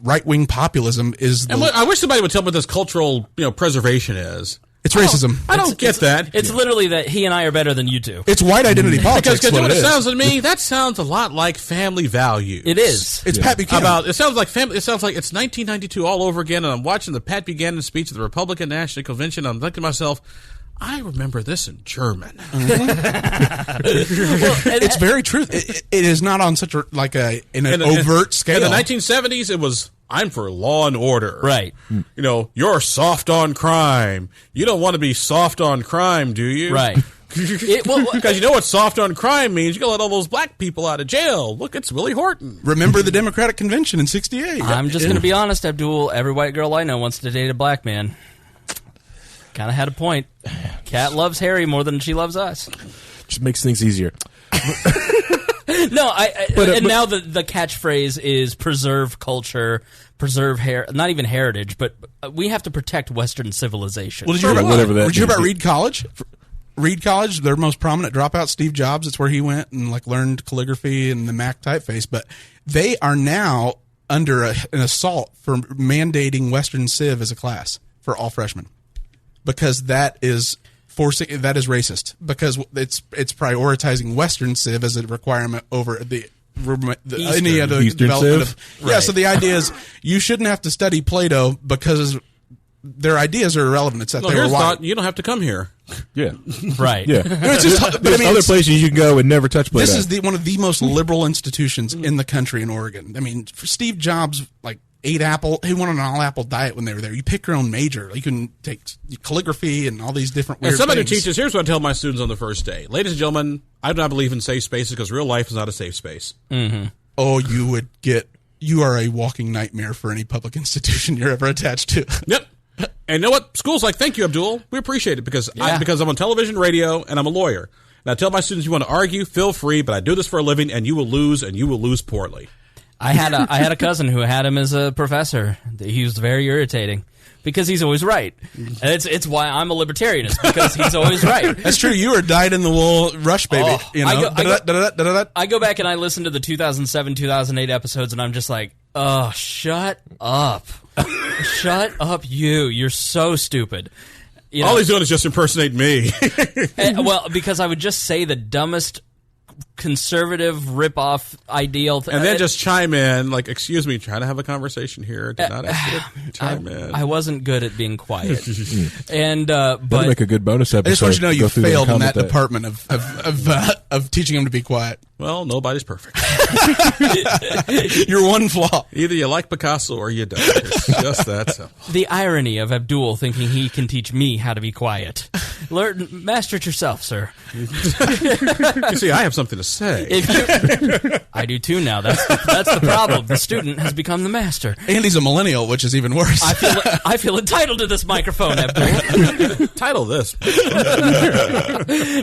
right wing populism is. And I wish somebody would tell me what this cultural preservation is. It's racism. I don't get that. It's literally that he and I are better than you two. It's white identity politics. Because what it sounds to me, that sounds a lot like family values. It is. It's Pat Buchanan. It sounds like family. It sounds like it's 1992 all over again, and I'm watching the Pat Buchanan speech at the Republican National Convention. I'm thinking to myself, I remember this in German. Mm-hmm. It's very true. It is not on such an overt scale. In the 1970s, it was, I'm for law and order. Right. You're soft on crime. You don't want to be soft on crime, do you? Right. Because you know what soft on crime means? You're going to let all those black people out of jail. Look, it's Willie Horton. Remember the Democratic Convention in 68. I'm just going to be honest, Abdul. Every white girl I know wants to date a black man. Kind of had a point. Kat loves Harry more than she loves us. Just makes things easier. No, now the catchphrase is preserve culture, preserve not even heritage, but we have to protect Western civilization. Well, did you hear about Reed College? Reed College, their most prominent dropout, Steve Jobs. It's where he went and learned calligraphy and the Mac typeface. But they are now under an assault for mandating Western Civ as a class for all freshmen. Because that is racist. Because it's prioritizing Western Civ as a requirement over any other Eastern development Civ? Yeah, so the idea is you shouldn't have to study Plato because their ideas are irrelevant. It's that they were white. You don't have to come here. Yeah. Right. Yeah. There's other places you can go and never touch Plato. This is one of the most liberal institutions in the country in Oregon. I mean, for Steve Jobs, ate apple. He went on an all-apple diet when they were there. You pick your own major. You can take calligraphy and all these different weird somebody things. who teaches, here's what I tell my students on the first day. Ladies and gentlemen, I do not believe in safe spaces because real life is not a safe space. Mm-hmm. Oh, you are a walking nightmare for any public institution you're ever attached to. Yep. And you know what? School's like, thank you, Abdul. We appreciate it because I'm on television, radio, and I'm a lawyer. And I tell my students, you want to argue, feel free, but I do this for a living, and you will lose poorly. I had a cousin who had him as a professor. He was very irritating because he's always right. And it's why I'm a libertarianist, because he's always right. That's true. You were dyed-in-the-wool Rush baby. I go back and I listen to the 2007, 2008 episodes, and I'm just like, oh, shut up. Shut up, you. You're so stupid. All he's doing is just impersonate me. Well, because I would just say the dumbest conservative rip-off ideal and then just chime in like, excuse me, trying to have a conversation here. Did not ask you to chime in. I wasn't good at being quiet. And that'd make a good bonus episode. I just want you to know you failed in that department of teaching him to be quiet. Well, nobody's perfect. You're one flaw. Either you like Picasso or you don't. It's just that simple. The irony of Abdul thinking he can teach me how to be quiet. Master it yourself, sir. You see, I have something to say. I do too now. That's the problem. The student has become the master. Andy's a millennial, which is even worse. I feel entitled to this microphone, Abdul. Title this.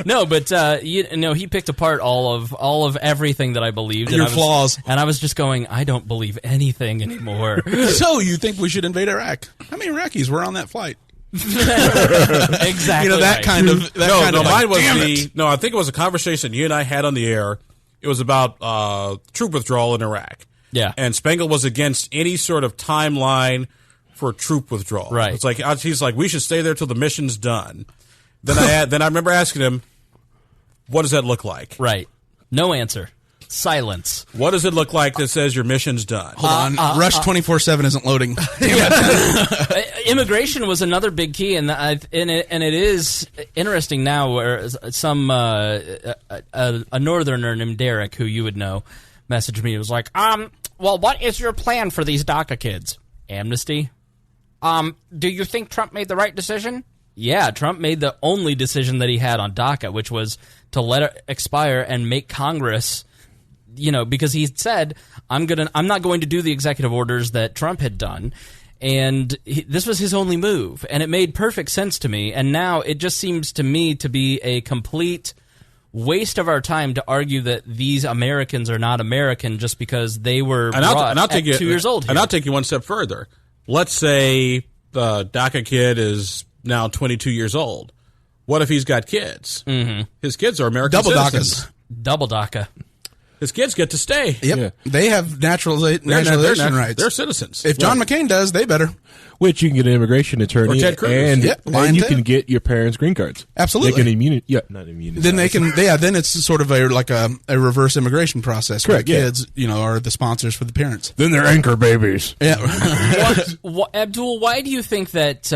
No, but he picked apart all of everything that I believed. Your flaws. And I was just going, I don't believe anything anymore. So you think we should invade Iraq? How many Iraqis were on that flight? Exactly. That kind of. Mine was I think it was a conversation you and I had on the air. It was about troop withdrawal in Iraq. Yeah. And Spangle was against any sort of timeline for troop withdrawal. Right. It's like he's like, we should stay there till the mission's done. Then I remember asking him, what does that look like? Right. No answer. Silence. What does it look like that says your mission's done? Hold on. Rush 24/7 isn't loading. Immigration was another big key, and it is interesting now where some a northerner named Derek, who you would know, messaged me. It was like, well, what is your plan for these DACA kids? Amnesty? Do you think Trump made the right decision? Yeah, Trump made the only decision that he had on DACA, which was to let it expire and make Congress, because he said, I'm not going to do the executive orders that Trump had done. And this was his only move. And it made perfect sense to me. And now it just seems to me to be a complete waste of our time to argue that these Americans are not American just because they were brought at 2 years old here. And I'll take you one step further. Let's say the DACA kid is now 22 years old. What if he's got kids? Mm-hmm. His kids are American citizens. Double DACA. His kids get to stay. Yep. Yeah. They have naturalization rights. They're citizens. If John McCain does, they better. Which you can get an immigration attorney, and you can get your parents' green cards. Absolutely. They can not immunity. Then they can. Then it's sort of a reverse immigration process. Correct. Where the kids, are the sponsors for the parents. Then they're anchor babies. Yeah. Abdul, why do you think that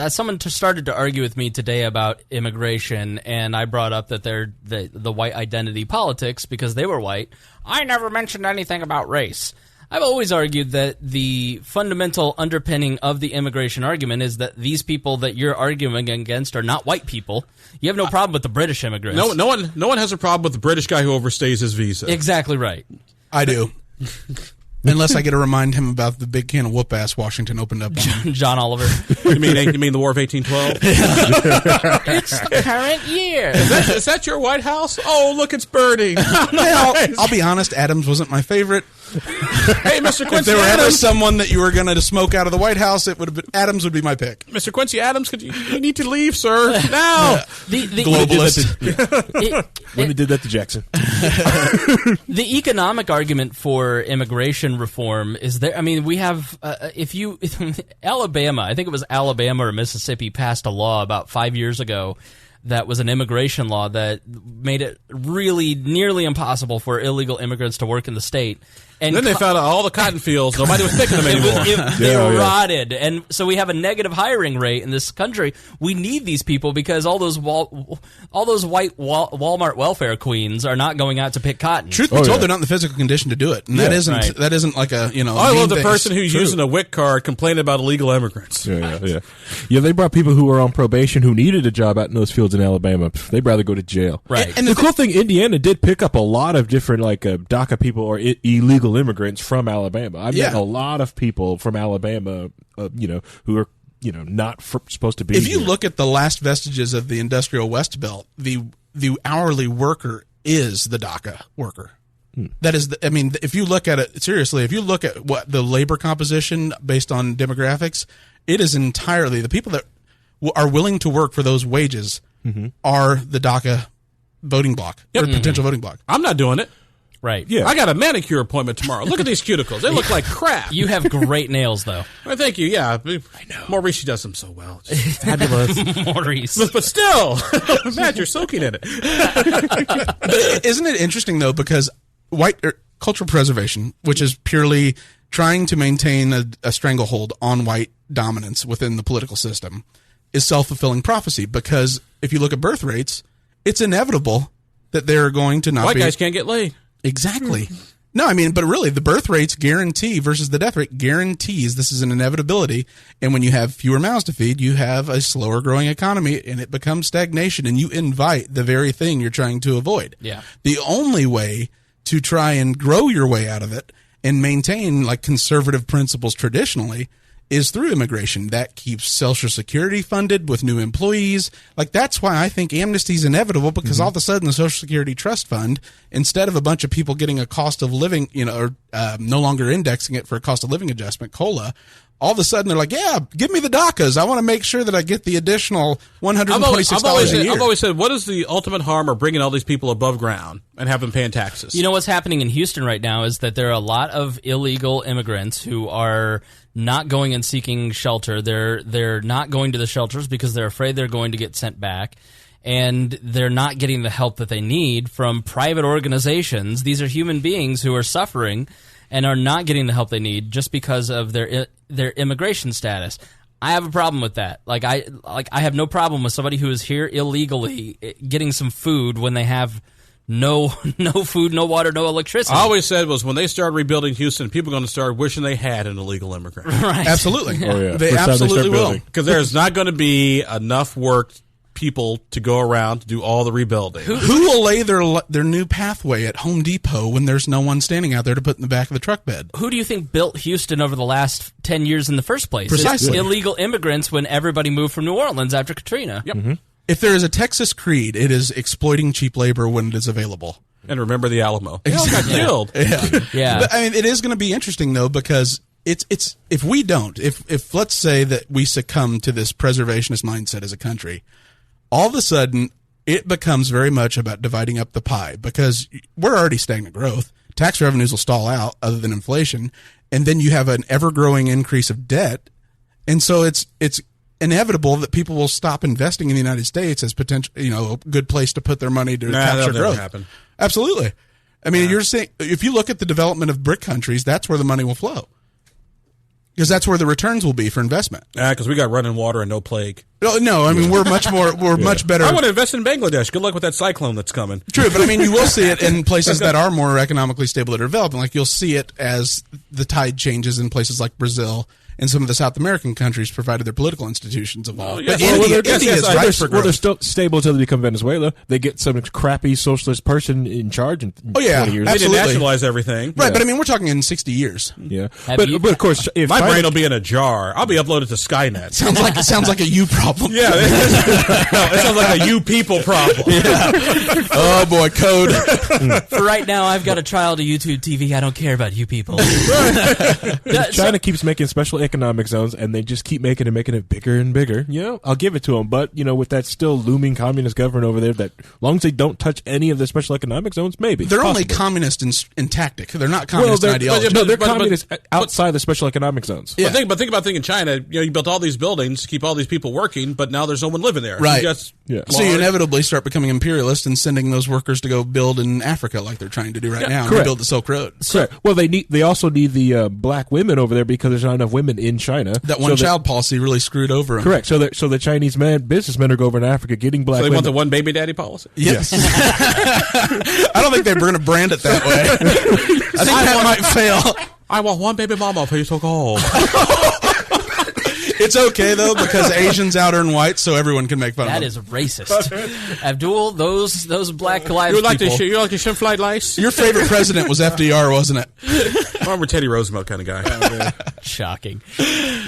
someone started to argue with me today about immigration, and I brought up that they're the white identity politics because they were white. I never mentioned anything about race. I've always argued that the fundamental underpinning of the immigration argument is that these people that you're arguing against are not white people. You have no problem with the British immigrants. No one has a problem with the British guy who overstays his visa. Exactly right. I do. Unless I get to remind him about the big can of whoop-ass Washington opened up on John Oliver. You mean the War of 1812? It's the current year. Is that your White House? Oh, look, it's burning. Nice. I'll be honest, Adams wasn't my favorite. Hey, Mr. Quincy if there were ever Adams. someone that you were going to smoke out of the White House, it would have been Adams would be my pick. Mr. Quincy Adams, you need to leave, sir, now. The globalist. When they did that to Jackson. The economic argument for immigration reform is there. I mean, we have Alabama, I think it was Alabama or Mississippi, passed a law about 5 years ago that was an immigration law that made it really nearly impossible for illegal immigrants to work in the state. And then they found out all the cotton fields. Nobody was picking them anymore. They rotted. And so we have a negative hiring rate in this country. We need these people because all those white Walmart welfare queens are not going out to pick cotton. Truth be told, they're not in the physical condition to do it. And that isn't like a, I love the person who's using a WIC card complaining about illegal immigrants. Yeah, they brought people who were on probation who needed a job out in those fields in Alabama. They'd rather go to jail. Right. And the cool thing, Indiana did pick up a lot of different DACA people or illegal immigrants from Alabama. I've met a lot of people from Alabama, who are not supposed to be. If you look at the last vestiges of the industrial West Belt, the hourly worker is the DACA worker. That is, if you look at it seriously, if you look at what the labor composition based on demographics, it is entirely the people that are willing to work for those wages are the DACA voting block or potential voting block. I'm not doing it. Right. Yeah. I got a manicure appointment tomorrow. Look at these cuticles. They look like crap. You have great nails, though. Well, thank you. Yeah. I know. Maurice, she does them so well. Just fabulous. Maurice. But still, Matt, you're soaking in it. But isn't it interesting, though, because cultural preservation, which is purely trying to maintain a stranglehold on white dominance within the political system, is self-fulfilling prophecy. Because if you look at birth rates, it's inevitable that they're going to not White guys can't get laid. Exactly. No, I mean, but really, the birth rates guarantee versus the death rate guarantees this is an inevitability. And when you have fewer mouths to feed, you have a slower growing economy, and it becomes stagnation, and you invite the very thing you're trying to avoid. Yeah. The only way to try and grow your way out of it and maintain like conservative principles traditionally is through immigration. That keeps Social Security funded with new employees. Like, that's why I think amnesty is inevitable, because all of a sudden the Social Security Trust Fund, instead of a bunch of people getting a cost of living, or no longer indexing it for a cost of living adjustment, COLA, all of a sudden they're like, yeah, give me the DACAs. I want to make sure that I get the additional $126 a year. I've always said, what is the ultimate harm of bringing all these people above ground and have them paying taxes? You know what's happening in Houston right now is that there are a lot of illegal immigrants who are not going and seeking shelter. They're not going to the shelters because they're afraid they're going to get sent back, and they're not getting the help that they need from private organizations. These are human beings who are suffering and are not getting the help they need just because of their immigration status. I have a problem with that. I have no problem with somebody who is here illegally getting some food when they have no food, no water, no electricity. I always said was when they start rebuilding Houston, people are going to start wishing they had an illegal immigrant. Right. Absolutely. Oh, yeah. They First time absolutely start will. building. Because there's not going to be enough work people to go around to do all the rebuilding. Who will lay their new pathway at Home Depot when there's no one standing out there to put in the back of the truck bed? Who do you think built Houston over the last 10 years in the first place? Precisely. It's illegal immigrants when everybody moved from New Orleans after Katrina. Yep. Mm-hmm. If there is a Texas creed, it is exploiting cheap labor when it is available. And remember the Alamo. They all got killed. Yeah. But, I mean, it is going to be interesting though, because it's if we don't, if let's say that we succumb to this preservationist mindset as a country, all of a sudden it becomes very much about dividing up the pie, because we're already stagnant growth. Tax revenues will stall out other than inflation, and then you have an ever-growing increase of debt, and so it's inevitable that people will stop investing in the United States as potential, a good place to put their money to capture that'll growth. never happen. Absolutely. I mean, you're saying if you look at the development of BRIC countries, that's where the money will flow, because that's where the returns will be for investment. Because we got running water and no plague. No, I mean, we're much better. I want to invest in Bangladesh. Good luck with that cyclone that's coming. True, but I mean, you will see it in places that are more economically stable that are developing. Like, you'll see it as the tide changes in places like Brazil and some of the South American countries, provided their political institutions evolve. yes. But India Yes, is I- ripe for growth. they're still stable until they become Venezuela. They get some crappy socialist person in charge in 20 years. They didn't Absolutely. nationalize everything. Right, but I mean, we're talking in 60 years. Yeah, Have you- but of course, if My China- brain will be in a jar. I'll be uploaded to Skynet. Sounds like a you problem. Yeah, it sounds like a you people problem. Oh boy, code. For right now, I've got a trial to YouTube TV. I don't care about you people. China keeps making special economic zones, and they just keep making it bigger and bigger. I'll give it to them. But with that still looming communist government over there, that as long as they don't touch any of the special economic zones, maybe They're only possibly. communist in tactic. They're not communist in ideology. No, they're But- communist outside the special economic zones. Yeah. But think about in China. You built all these buildings to keep all these people working, but now there's no one living there. Right. You just Yeah. So you inevitably start becoming imperialist and sending those workers to go build in Africa, like they're trying to do right now, and correct. build the Silk Road. Correct. Well, they also need the black women over there because there's not enough women in China. That one-child policy really screwed over them. Correct. So the Chinese businessmen are going over in Africa getting black So they women. want the one baby daddy policy. Yes. I don't think they're going to brand it that way. I think that might fail. I want one baby mama, please so cold. It's okay, though, because Asians out earn whites, so everyone can make fun That of is them. racist. Abdul, those black lives You like people. you like the shrimp fried rice? Your favorite president was FDR, wasn't it? I'm a Teddy Roosevelt kind of guy. Shocking.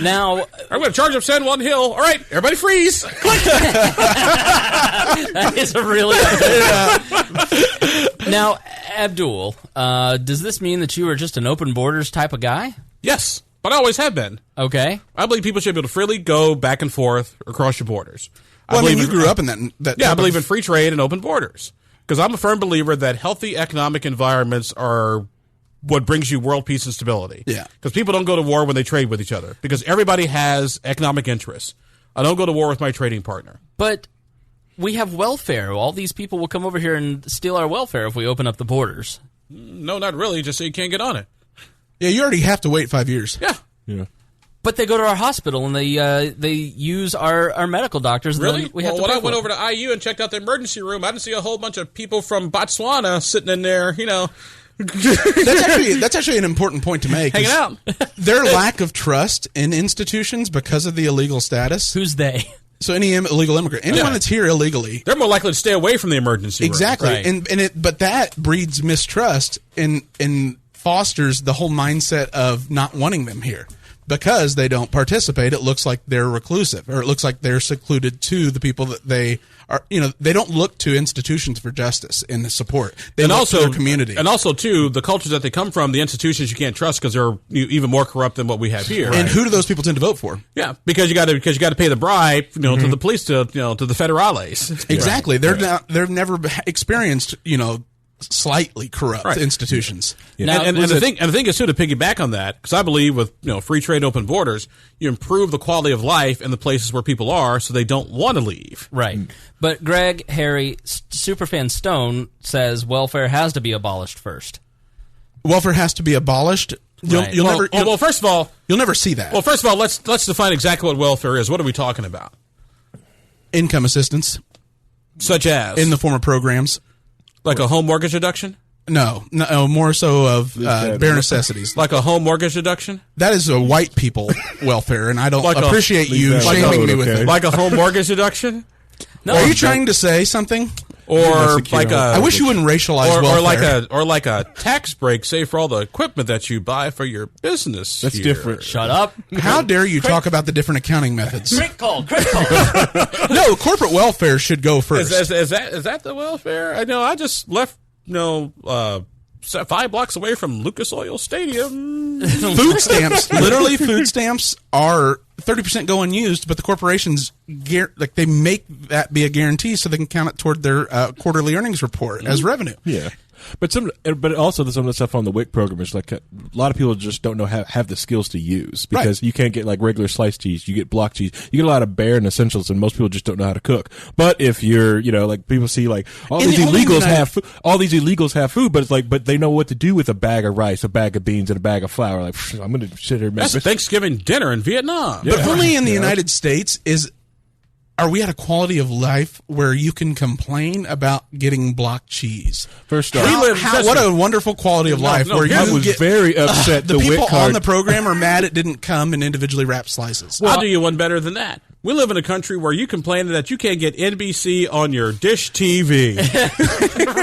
Now, I'm going to charge up San Juan Hill. All right, everybody freeze. that is a really... Now, Abdul, does this mean that you are just an open borders type of guy? Yes, but I always have been. Okay. I believe people should be able to freely go back and forth across your borders. Well, I mean, you believe grew up in that Yeah, I type believe of- in free trade and open borders. Because I'm a firm believer that healthy economic environments are what brings you world peace and stability. Yeah. Because people don't go to war when they trade with each other. Because everybody has economic interests. I don't go to war with my trading partner. But we have welfare. All these people will come over here and steal our welfare if we open up the borders. No, not really. Just so you can't get on it. Yeah, you already have to wait 5 years. Yeah. Yeah. But they go to our hospital and they use our medical doctors. And Really? then we have Well, to when pay I for went it. over to IU and checked out the emergency room, I didn't see a whole bunch of people from Botswana sitting in there, That's actually an important point to make. Hanging out. Their lack of trust in institutions because of the illegal status. Who's they? So any illegal immigrant, anyone that's here illegally, They're more likely to stay away from the emergency room. exactly. Right. But that breeds mistrust and fosters the whole mindset of not wanting them here. Because they don't participate, it looks like they're reclusive, or it looks like they're secluded to the people that they are. They don't look to institutions for justice and support. They look to their community, and also too the cultures that they come from, the institutions you can't trust because they're even more corrupt than what we have here. And who do those people tend to vote for? Yeah, because you got to pay the bribe, to the police, to the federales. Exactly, they've never experienced slightly corrupt institutions. Now, And the thing is too, to piggyback on that, because I believe with free trade, open borders, you improve the quality of life in the places where people are, so they don't want to leave. Right. But Greg, Harry, Superfan Stone says welfare has to be abolished first. Welfare has to be abolished. Right. Well, first of all, You'll never see that. well, first of all, let's define exactly what welfare is. What are we talking about? Income assistance Such as in the form of programs. like a home mortgage deduction, No, more so of bare necessities. like a home mortgage deduction, That is a white people welfare, and I don't Like a- appreciate you Like a- shaming me with okay. it. like a home mortgage deduction, No, Are you trying to say something? or secure like a I wish you wouldn't racialize welfare. or like a tax break, say for all the equipment that you buy for your business. That's here. different. Shut up. How dare you talk about the different accounting methods? Crit call. No, corporate welfare should go first. Is that the welfare? I know. I just left 5 blocks away from Lucas Oil Stadium. Food stamps, literally, food stamps are 30% go unused, but the corporations they make that be a guarantee so they can count it toward their quarterly earnings report as revenue. Yeah. But also some of the stuff on the WIC program is like a lot of people just don't know have the skills to use because you can't get like regular sliced cheese, you get block cheese, you get a lot of bare and essentials, and most people just don't know how to cook. But if you're like people see like all these illegals have food, but it's like but they know what to do with a bag of rice, a bag of beans, and a bag of flour. Like I'm going to sit here. That's a Thanksgiving dinner in Vietnam. But only in the United States are we at a quality of life where you can complain about getting block cheese? First off, What a wonderful quality of life where I you was get very upset. the WIC people card on the program are mad it didn't come in individually wrapped slices. I'll do you one better than that. We live in a country where you complain that you can't get NBC on your dish TV.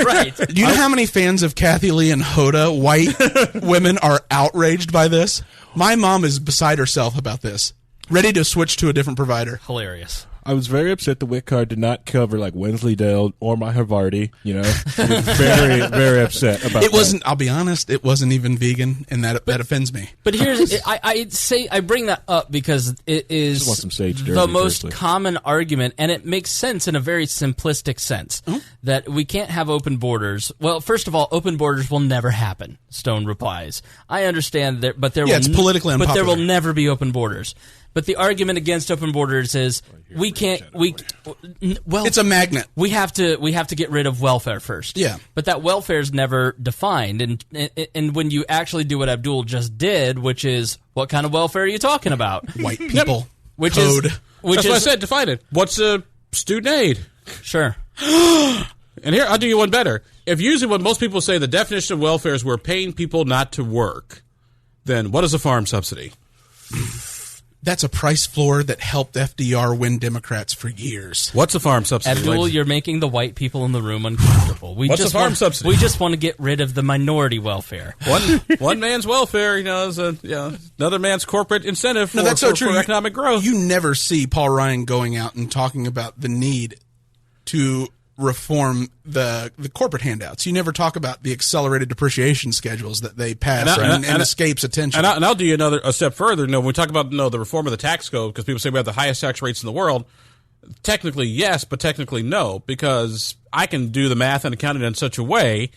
Right. Do you know how many fans of Kathy Lee and Hoda, white women, are outraged by this? My mom is beside herself about this, ready to switch to a different provider. Hilarious. I was very upset the WIC card did not cover like Wensleydale or my Havarti. I was very, very upset about It wasn't, I'll be honest, it wasn't even vegan, and that offends me. But here's I bring that up because it is Just want some sage the jerky, most firstly. common argument, and it makes sense in a very simplistic sense that we can't have open borders. Well, first of all, open borders will never happen. Stone replies. I understand that, but there it's politically but there will unpopular. never be open borders. But the argument against open borders is It's a magnet. we have to get rid of welfare first. Yeah. But that welfare is never defined, and when you actually do what Abdul just did, which is what kind of welfare are you talking about? White people. Which Code. is which That's is what I said. Define it. What's a student aid? sure. And here, I'll do you one better. If usually when most people say the definition of welfare is we're paying people not to work, then what is a farm subsidy? That's a price floor that helped FDR win Democrats for years. What's a farm subsidy? Abdul, you're making the white people in the room uncomfortable. What's a farm subsidy? We just want to get rid of the minority welfare. One man's welfare, is another man's corporate incentive for, No, that's so true. for economic growth. You never see Paul Ryan going out and talking about the need to reform the corporate handouts. You never talk about the accelerated depreciation schedules that they pass and escapes attention. And I'll do you a step further. When we talk about the reform of the tax code, because people say we have the highest tax rates in the world, technically yes, but technically no, because I can do the math and accounting in such a way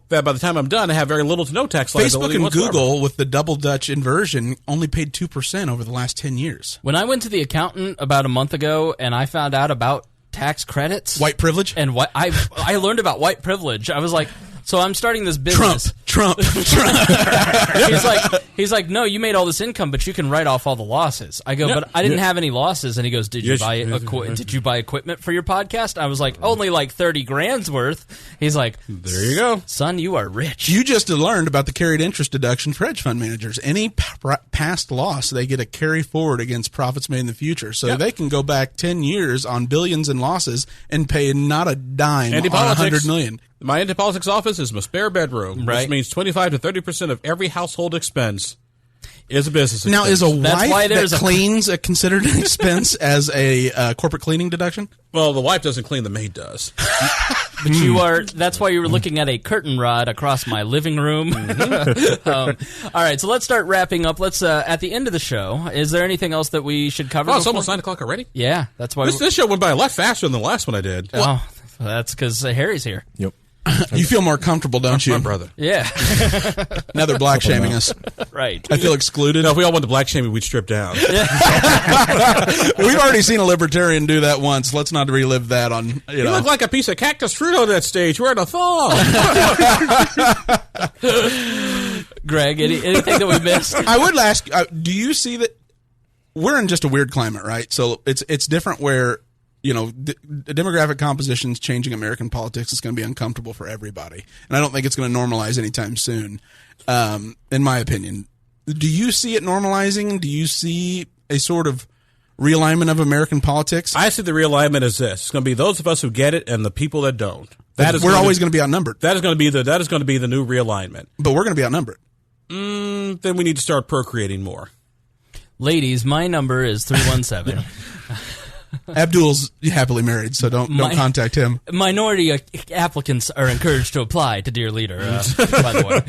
that by the time I'm done, I have very little to no tax liability Facebook and whatsoever. Google, with the double Dutch inversion, only paid 2% over the last 10 years. When I went to the accountant about a month ago and I found out about tax credits, White privilege? and what I learned about white privilege, I was like, so I'm starting this business. Trump. He's like, no, you made all this income, but you can write off all the losses. I go, but I didn't have any losses. And he goes, did you buy equipment for your podcast? I was like, only like 30 grand's worth. He's like, there you go, son, you are rich. You just learned about the carried interest deduction for hedge fund managers. Any past loss, they get a carry forward against profits made in the future. So they can go back 10 years on billions in losses and pay not a dime on $100 million. My anti-politics office is my spare bedroom, which means 25 to 30% of every household expense is a business expense. Now, is a wife that cleans considered an expense as a corporate cleaning deduction? Well, the wife doesn't clean, the maid does. But you are. That's why you were looking at a curtain rod across my living room. All right, so let's start wrapping up. Let's at the end of the show. Is there anything else that we should cover? Oh, it's almost 9 o'clock already. Yeah, that's why this show went by a lot faster than the last one I did. Oh, that's because Harry's here. Yep. You feel more comfortable, don't you? My brother. Yeah. Now they're black shaming us. Right. I feel excluded. No, if we all went to black shaming, we'd strip down. We've already seen a libertarian do that once. Let's not relive that on, You look like a piece of cactus fruit on that stage wearing a thong. Greg, anything that we missed? I would ask, do you see that we're in just a weird climate, right? So it's different where, the demographic composition is changing American politics. It's going to be uncomfortable for everybody. And I don't think it's going to normalize anytime soon, in my opinion. Do you see it normalizing? Do you see a sort of realignment of American politics? I see the realignment as this. It's going to be those of us who get it and the people that don't. We're always going to be outnumbered. That is going to be the new realignment. But we're going to be outnumbered. Then we need to start procreating more. Ladies, my number is 317. Abdul's happily married, so don't contact him. Minority applicants are encouraged to apply to Dear Leader, by the way.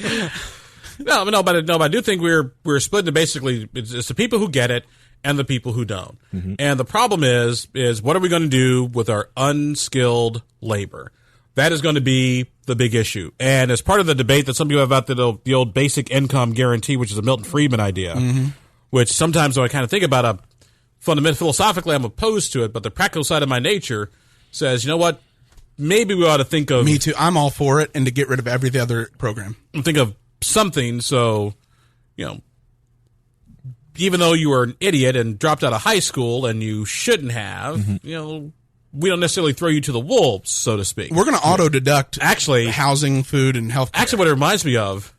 No, but I do think we're split into basically it's the people who get it and the people who don't. Mm-hmm. And the problem is what are we going to do with our unskilled labor? That is going to be the big issue. And as part of the debate that some people have about the old basic income guarantee, which is a Milton Friedman idea, which sometimes when I kind of think about philosophically, I'm opposed to it, but the practical side of my nature says, you know what? Maybe we ought to think of... Me too. I'm all for it, and to get rid of every other program. Think of something so, even though you were an idiot and dropped out of high school and you shouldn't have, we don't necessarily throw you to the wolves, so to speak. We're going to auto-deduct actually housing, food, and health care. Actually, what it reminds me of,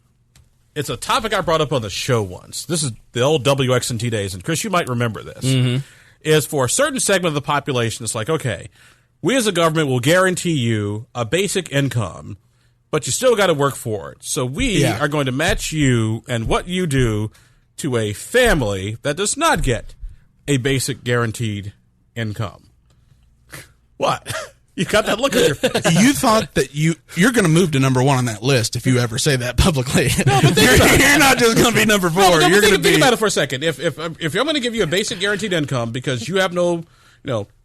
it's a topic I brought up on the show once. This is the old WXNT days, and Chris, you might remember this. Is for a certain segment of the population, it's like, okay, we as a government will guarantee you a basic income, but you still got to work for it. So we are going to match you and what you do to a family that does not get a basic guaranteed income. What? You got that look on your face. You thought that you're going to move to number one on that list if you ever say that publicly. No, but you're not just going to be number 4. You're going to be. Think about it for a second. If I'm going to give you a basic guaranteed income because you have no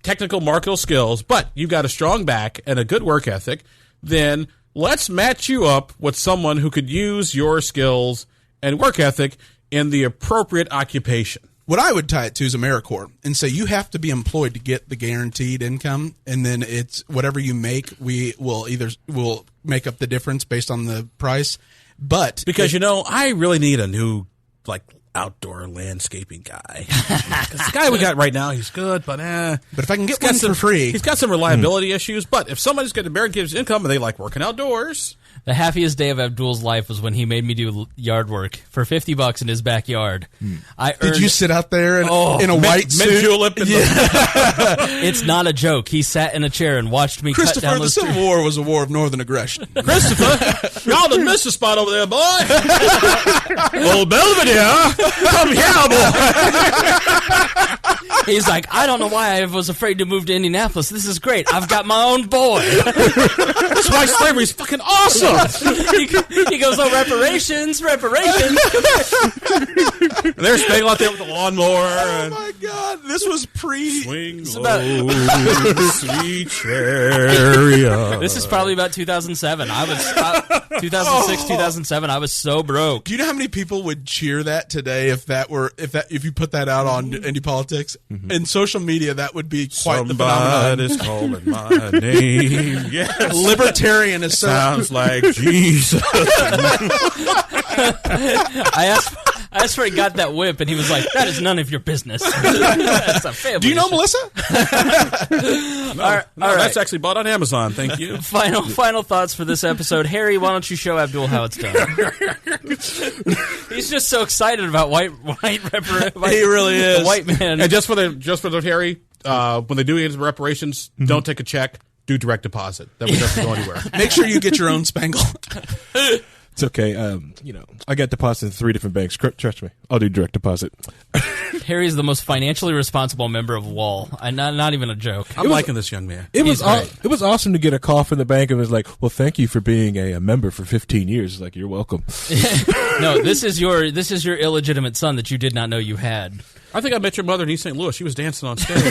technical marketable skills, but you've got a strong back and a good work ethic, then let's match you up with someone who could use your skills and work ethic in the appropriate occupation. What I would tie it to is AmeriCorps and say you have to be employed to get the guaranteed income, and then it's whatever you make, we'll make up the difference based on the price. But because I really need a new outdoor landscaping guy. The guy we got right now, he's good, but if I can get one for free, he's got some reliability issues. But if somebody's got a very good income and they like working outdoors. The happiest day of Abdul's life was when he made me do yard work for $50 in his backyard. Did you sit out there in a white suit? Julep It's not a joke. He sat in a chair and watched me cut down those trees. Christopher, the Civil War was a war of northern aggression. Christopher, y'all done missed a spot over there, boy. Old Belvedere, come here, boy. He's like, I don't know why I was afraid to move to Indianapolis. This is great. I've got my own boy. That's why slavery's fucking awesome. He goes, reparations. There's Spangle out there with the lawnmower. Oh, my God. This was Swing low, sweet chariot. This is probably about 2007. 2006, 2007. I was so broke. Do you know how many people would cheer that today if you put that out on Indie Politics? In social media, that would be quite the phenomenon. Somebody's calling my name. Yes. Libertarian is sounds like like Jesus. I asked where he got that whip, and he was like, "That is none of your business." That's a family Do you know issue. Melissa? All right. That's actually bought on Amazon. Thank you. Final thoughts for this episode. Harry, why don't you show Abdul how it's done? He's just so excited about white He really is. the white man. And just for the Harry, when they do any reparations, don't take a check. Do direct deposit. That way it doesn't go anywhere. Make sure you get your own Spangle. It's okay. I got deposits in 3 different banks. Trust me, I'll do direct deposit. Harry is the most financially responsible member of Wall. Not even a joke. I'm liking this young man. It was great. it was awesome to get a call from the bank and it was like, well, thank you for being a member for 15 years. It's like, you're welcome. No, this is your illegitimate son that you did not know you had. I think I met your mother in East St. Louis. She was dancing on stage.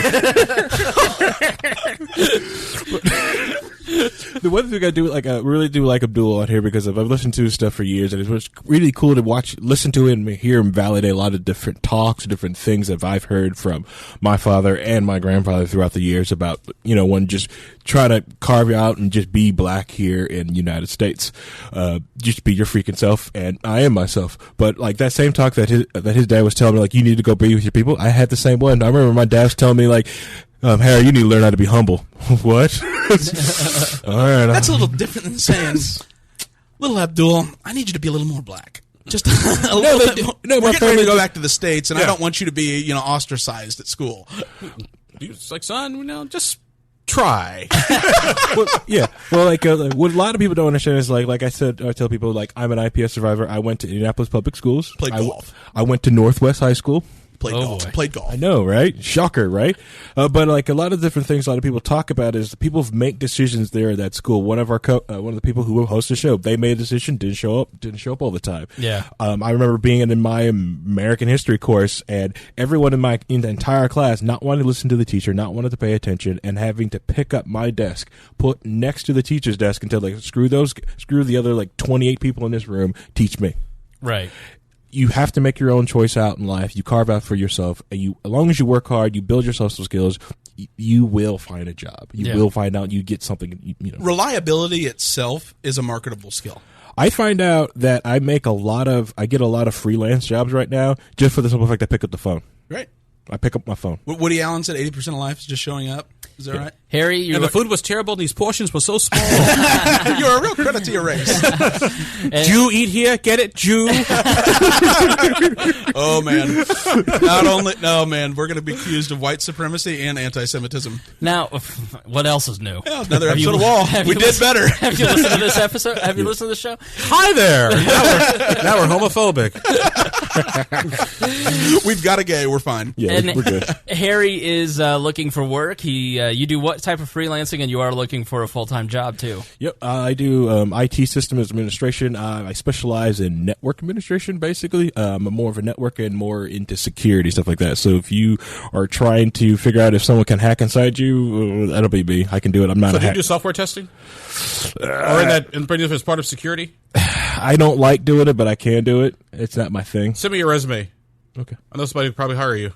The one thing I do, like, I really do like Abdul on here because I've listened to his stuff for years, and it was really cool to listen to it and hear him validate a lot of different talks, different things that I've heard from my father and my grandfather throughout the years about, one just trying to carve out and just be black here in the United States. Just be your freaking self, and I am myself. But like that same talk that his dad was telling me, like, you need to go be with your people. I had the same one. I remember my dad was telling me, like, Harry, you need to learn how to be humble. What? All right. That's a little different than saying, little Abdul, I need you to be a little more black. Just a little bit more. no, We're my getting ready to go family- back to the States, and I don't want you to be, ostracized at school. It's like, son, just try. Well, yeah. Well, like what a lot of people don't understand is like I said, I tell people, like, I'm an IPS survivor. I went to Indianapolis Public Schools. Played golf. I went to Northwest High School. Played golf. boy. Played golf. I know, right? Shocker, right? But like a lot of different things a lot of people talk about is people make decisions there at that school. One of the people who host the show, they made a decision, didn't show up all the time. Yeah. I remember being in my American history course and everyone in the entire class not wanting to listen to the teacher, not wanting to pay attention, and having to pick up my desk, put next to the teacher's desk until like screw the other like 28 people in this room, teach me. Right. You have to make your own choice out in life. You carve out for yourself. And as long as you work hard, you build yourself some skills, you will find a job. You will find out you get something. Reliability itself is a marketable skill. I find out that I get a lot of freelance jobs right now just for the simple fact I pick up the phone. Right. I pick up my phone. Woody Allen said 80% of life is just showing up. Is that right? Harry, And the food was terrible, and these portions were so small. You're a real credit to your race. Jew, eat here. Get it? Jew. Oh, man. We're going to be accused of white supremacy and anti-Semitism. now, what else is new? Yeah, another Have you- episode of Wall. have We you did listened- better. Have you listened to this episode? Have you listened to the show? Hi there. Now we're homophobic. We've got a gay. We're fine. Yeah, And we're good. Harry is looking for work. You do what type of freelancing, and you are looking for a full-time job too. Yep, I do IT systems administration. I specialize in network administration, basically. I'm more of a network and more into security, stuff like that. So if you are trying to figure out if someone can hack inside you, that'll be me. I can do it. I'm not So a do you hack. do software testing? Or as part of security? I don't like doing it, but I can do it. It's not my thing. Send me your resume. Okay. I know somebody would probably hire you.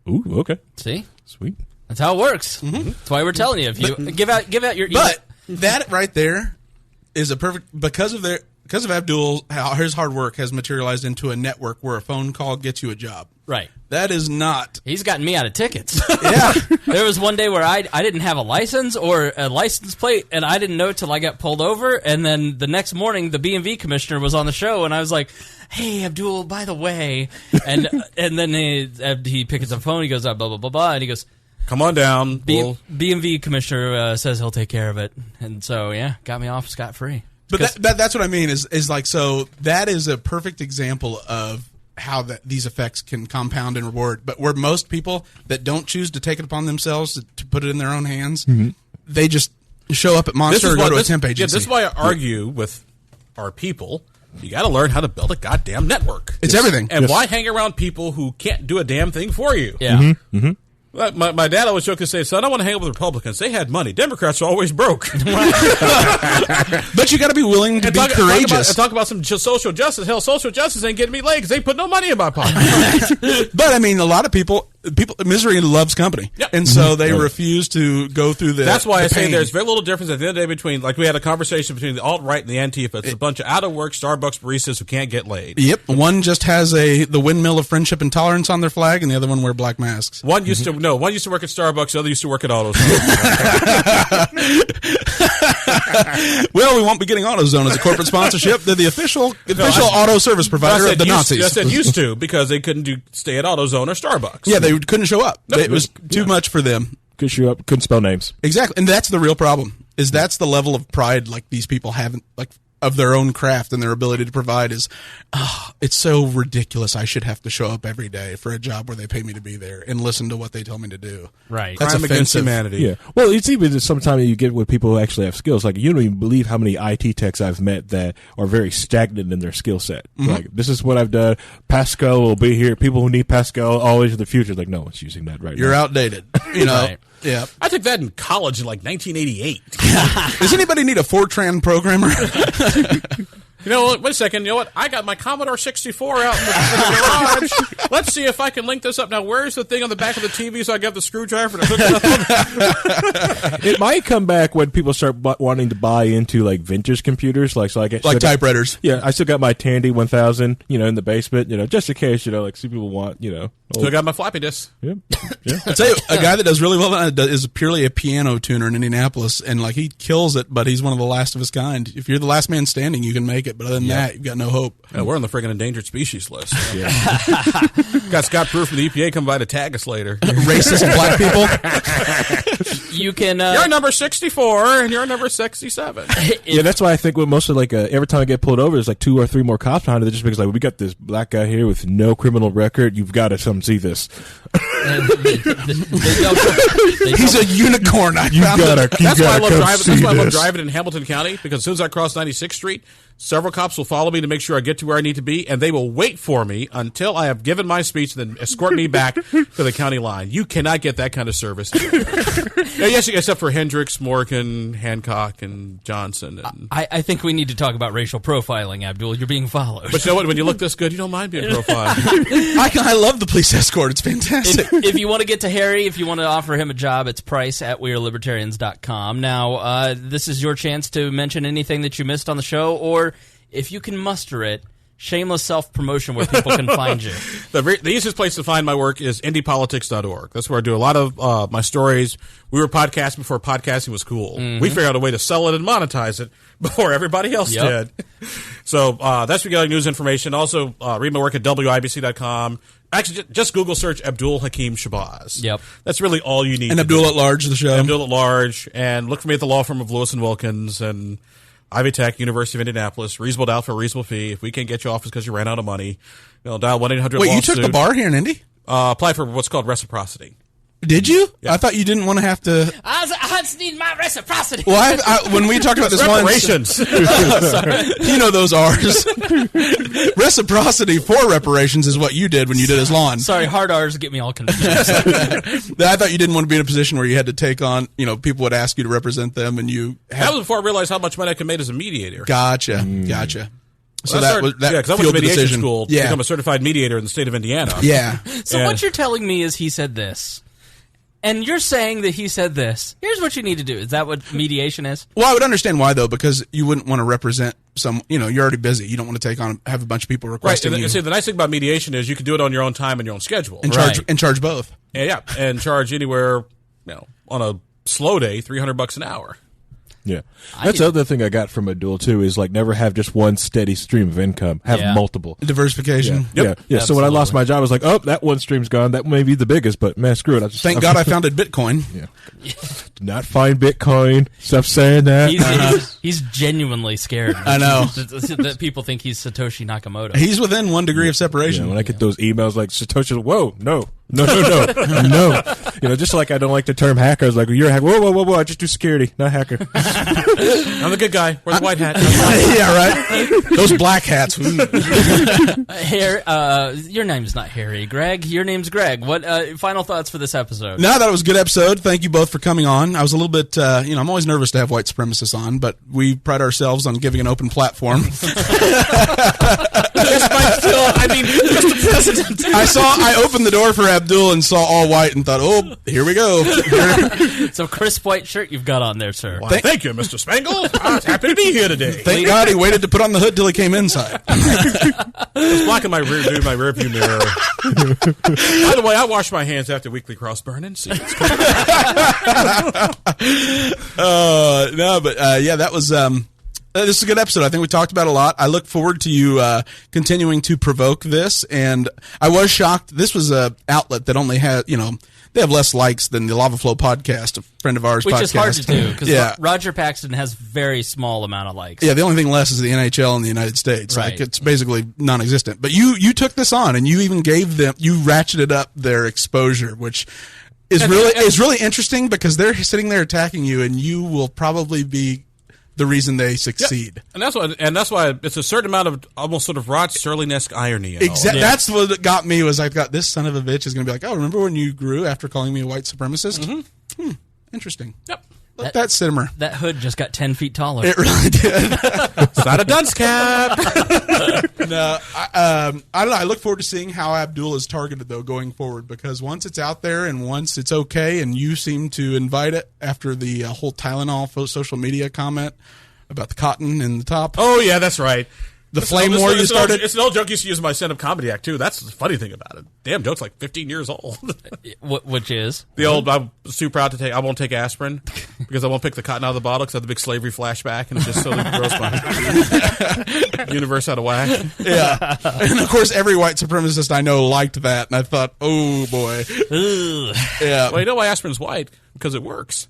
Ooh, okay. See, Sweet. that's how it works. That's why we're telling you. If you give out your But that right there is a perfect because of Abdul, how his hard work has materialized into a network where a phone call gets you a job. right. That is not. He's gotten me out of tickets. Yeah. There was one day where I didn't have a license or a license plate, and I didn't know till I got pulled over. And then the next morning, the B&V commissioner was on the show, and I was like, "Hey, Abdul, by the way," and then he picks up the phone, he goes, "Blah blah blah blah," and he goes, Come on down. "B&V commissioner says he'll take care of it," and so yeah, got me off scot free. But that's what I mean is like, so that is a perfect example of how these effects can compound and reward. But where most people that don't choose to take it upon themselves to put it in their own hands, they just show up at Monster or go to a temp agency. Yeah, this is why I argue with our people. You got to learn how to build a goddamn network. It's everything. And why hang around people who can't do a damn thing for you? Yeah. My dad always joked and say, "Son, I want to hang out with Republicans. They had money. Democrats are always broke." But you got to be willing to be courageous. Talk about some social justice. Hell, social justice ain't getting me laid because they put no money in my pocket. But I mean, a lot of people, misery loves company, and so they refuse to go through the. That's why I say pain. there's very little difference at the end of the day between, like we had a conversation between the alt-right and the Antifa. It's a bunch of out-of-work Starbucks baristas who can't get laid. Yep, one just has the windmill of friendship and tolerance on their flag, and the other one wear black masks. One used to work at Starbucks. The other used to work at AutoZone. Well, we won't be getting AutoZone as a corporate sponsorship. They're the official auto service provider of the Nazis. I said used to because they couldn't stay at AutoZone or Starbucks. Yeah, they couldn't show up. It was too much for them. Couldn't show up, couldn't spell names. Exactly, and that's the real problem. That's the level of pride like these people have, like of their own craft and their ability to provide is, it's so ridiculous. I should have to show up every day for a job where they pay me to be there and listen to what they tell me to do. Right. That's Crime against offensive. humanity. Yeah. Well, it's even sometimes you get with people who actually have skills. Like, you don't even believe how many IT techs I've met that are very stagnant in their skill set. Like, this is what I've done. Pascal will be here. People who need Pascal always in the future. Like, no one's using that right You're now. outdated. You know. Right. Yeah. I took that in college in like 1988. Does anybody need a Fortran programmer? You know what? Wait a second. You know what? I got my Commodore 64 out in the garage. Let's see if I can link this up. Now, where's the thing on the back of the TV so I got the screwdriver to hook it up? It might come back when people start wanting to buy into like vintage computers, like so. Like typewriters. Yeah, I still got my Tandy 1000, in the basement, just in case, like some people want, So I got my floppy disk. Yeah, yeah. I'll tell you, a guy that does really well is purely a piano tuner in Indianapolis, and like he kills it, but he's one of the last of his kind. If you're the last man standing, you can make it, but other than that, you've got no hope. Yeah, we're on the friggin' endangered species list. Got Scott Proof from the EPA come by to tag us later. Racist black people. You can. You're number 64 and you're number 67. Yeah, that's why I think most of every time I get pulled over, there's like 2 or 3 more cops behind it, just because we got this black guy here with no criminal record. You've got to come see this. He's a unicorn. That's why I love driving in Hamilton County, because as soon as I cross 96th Street, several cops will follow me to make sure I get to where I need to be, and they will wait for me until I have given my speech and then escort me back to the county line. You cannot get that kind of service. Yes, except for Hendricks, Morgan, Hancock, and Johnson. And I think we need to talk about racial profiling, Abdul. You're being followed. But you know what? When you look this good, you don't mind being profiled. I love the police escort. It's fantastic. If you want to get to Harry, if you want to offer him a job, it's price@wearelibertarians.com. Now, this is your chance to mention anything that you missed on the show, or if you can muster it, shameless self-promotion where people can find you. The easiest place to find my work is indiepolitics.org. That's where I do a lot of my stories. We were podcasting before podcasting was cool. We figured out a way to sell it and monetize it before everybody else did. So that's where you get news information. Also, read my work at WIBC.com. Actually, just Google search Abdul-Hakim Shabazz. Yep. That's really all you need. And to Abdul do. at Large, the show. Abdul at Large. And look for me at the law firm of Lewis & Wilkins and Ivy Tech, University of Indianapolis. Reasonable doubt for a reasonable fee. If we can't get you office because you ran out of money, dial 1-800-LAWSUIT. Wait, you took the bar here in Indy? Apply for what's called reciprocity. Did you? Yeah. I thought you didn't want to have to. I just need my reciprocity. Well, when we talked about this Reparations. you know those R's. Reciprocity for reparations is what you did when you did his lawn. Sorry, hard R's get me all confused. I thought you didn't want to be in a position where you had to take on, people would ask you to represent them, and you. That was before I realized how much money I could make as a mediator. Gotcha. So because I went to fueled the mediation decision. school to become a certified mediator in the state of Indiana. Yeah. So what you're telling me is he said this. And you're saying that he said this. Here's what you need to do. Is that what mediation is? Well, I would understand why, though, because you wouldn't want to represent you're already busy. You don't want to have a bunch of people requesting you. See, the nice thing about mediation is you can do it on your own time and your own schedule. And charge both. And charge anywhere, on a slow day, $300 an hour. Yeah. That's the other thing I got from Abdul, too, is never have just one steady stream of income. Have multiple. Diversification. Yeah. So when I lost my job, I was like, oh, that one stream's gone. That may be the biggest, but man, screw it. Thank God I founded Bitcoin. Yeah. Did not find Bitcoin. Stop saying that. He's genuinely scared. I know. that people think he's Satoshi Nakamoto. He's within 1 degree of separation. When I get those emails like Satoshi, whoa, no. No. Just like I don't like the term hacker. I was like, you're a hacker. Whoa. I just do security, not hacker. I'm the good guy. Wear the white hat. Yeah, right. Those black hats. Your name's not Harry. Greg, your name's Greg. What final thoughts for this episode? No, that was a good episode. Thank you both for coming on. I was a little bit, I'm always nervous to have white supremacists on, but we pride ourselves on giving an open platform. Just the president. I opened the door for Abdul and saw all white and thought, oh, here we go. It's a crisp white shirt you've got on there, sir. Why, thank you, Mr. Spangle. I was happy to be here today. Thank God he waited to put on the hood till he came inside. I was blocking my rear view mirror. By the way, I wash my hands after weekly cross burning. See, it's cool. Yeah, that was. This is a good episode. I think we talked about a lot. I look forward to you continuing to provoke this. And I was shocked. This was a outlet that only had, they have less likes than the Lava Flow podcast, a friend of ours Which podcast. is hard to do, because Yeah. Roger Paxton has very small amount of likes. Yeah, the only thing less is the NHL in the United States. Right. Like, it's basically non-existent. But you took this on, and you even gave them, you ratcheted up their exposure, which is really interesting, because they're sitting there attacking you, and you will probably be the reason they succeed. Yeah. And that's why it's a certain amount of almost sort of Rod Serling-esque irony. Exactly. Yeah. That's what got me, was I thought, this son of a bitch is going to be like, oh, remember when you grew after calling me a white supremacist? Mm-hmm. Interesting. Yep. Let that simmer. That hood just got 10 feet taller. It really did. It's not a dunce cap. No, I don't know. I look forward to seeing how Abdul is targeted, though, going forward, because once it's out there and once it's okay, and you seem to invite it after the whole Tylenol social media comment about the cotton in the top. Oh, yeah, that's right. The flame war you started. It's an old joke you used to use in my stand-up comedy act, too. That's the funny thing about it. Damn, joke's like 15 years old. Which is? The old, I'm too proud to take, I won't take aspirin because I won't pick the cotton out of the bottle because I have the big slavery flashback and it just totally throws my universe out of whack. Yeah. And, of course, every white supremacist I know liked that, and I thought, oh, boy. Ugh. Yeah. Well, you know why aspirin's white? Because it works.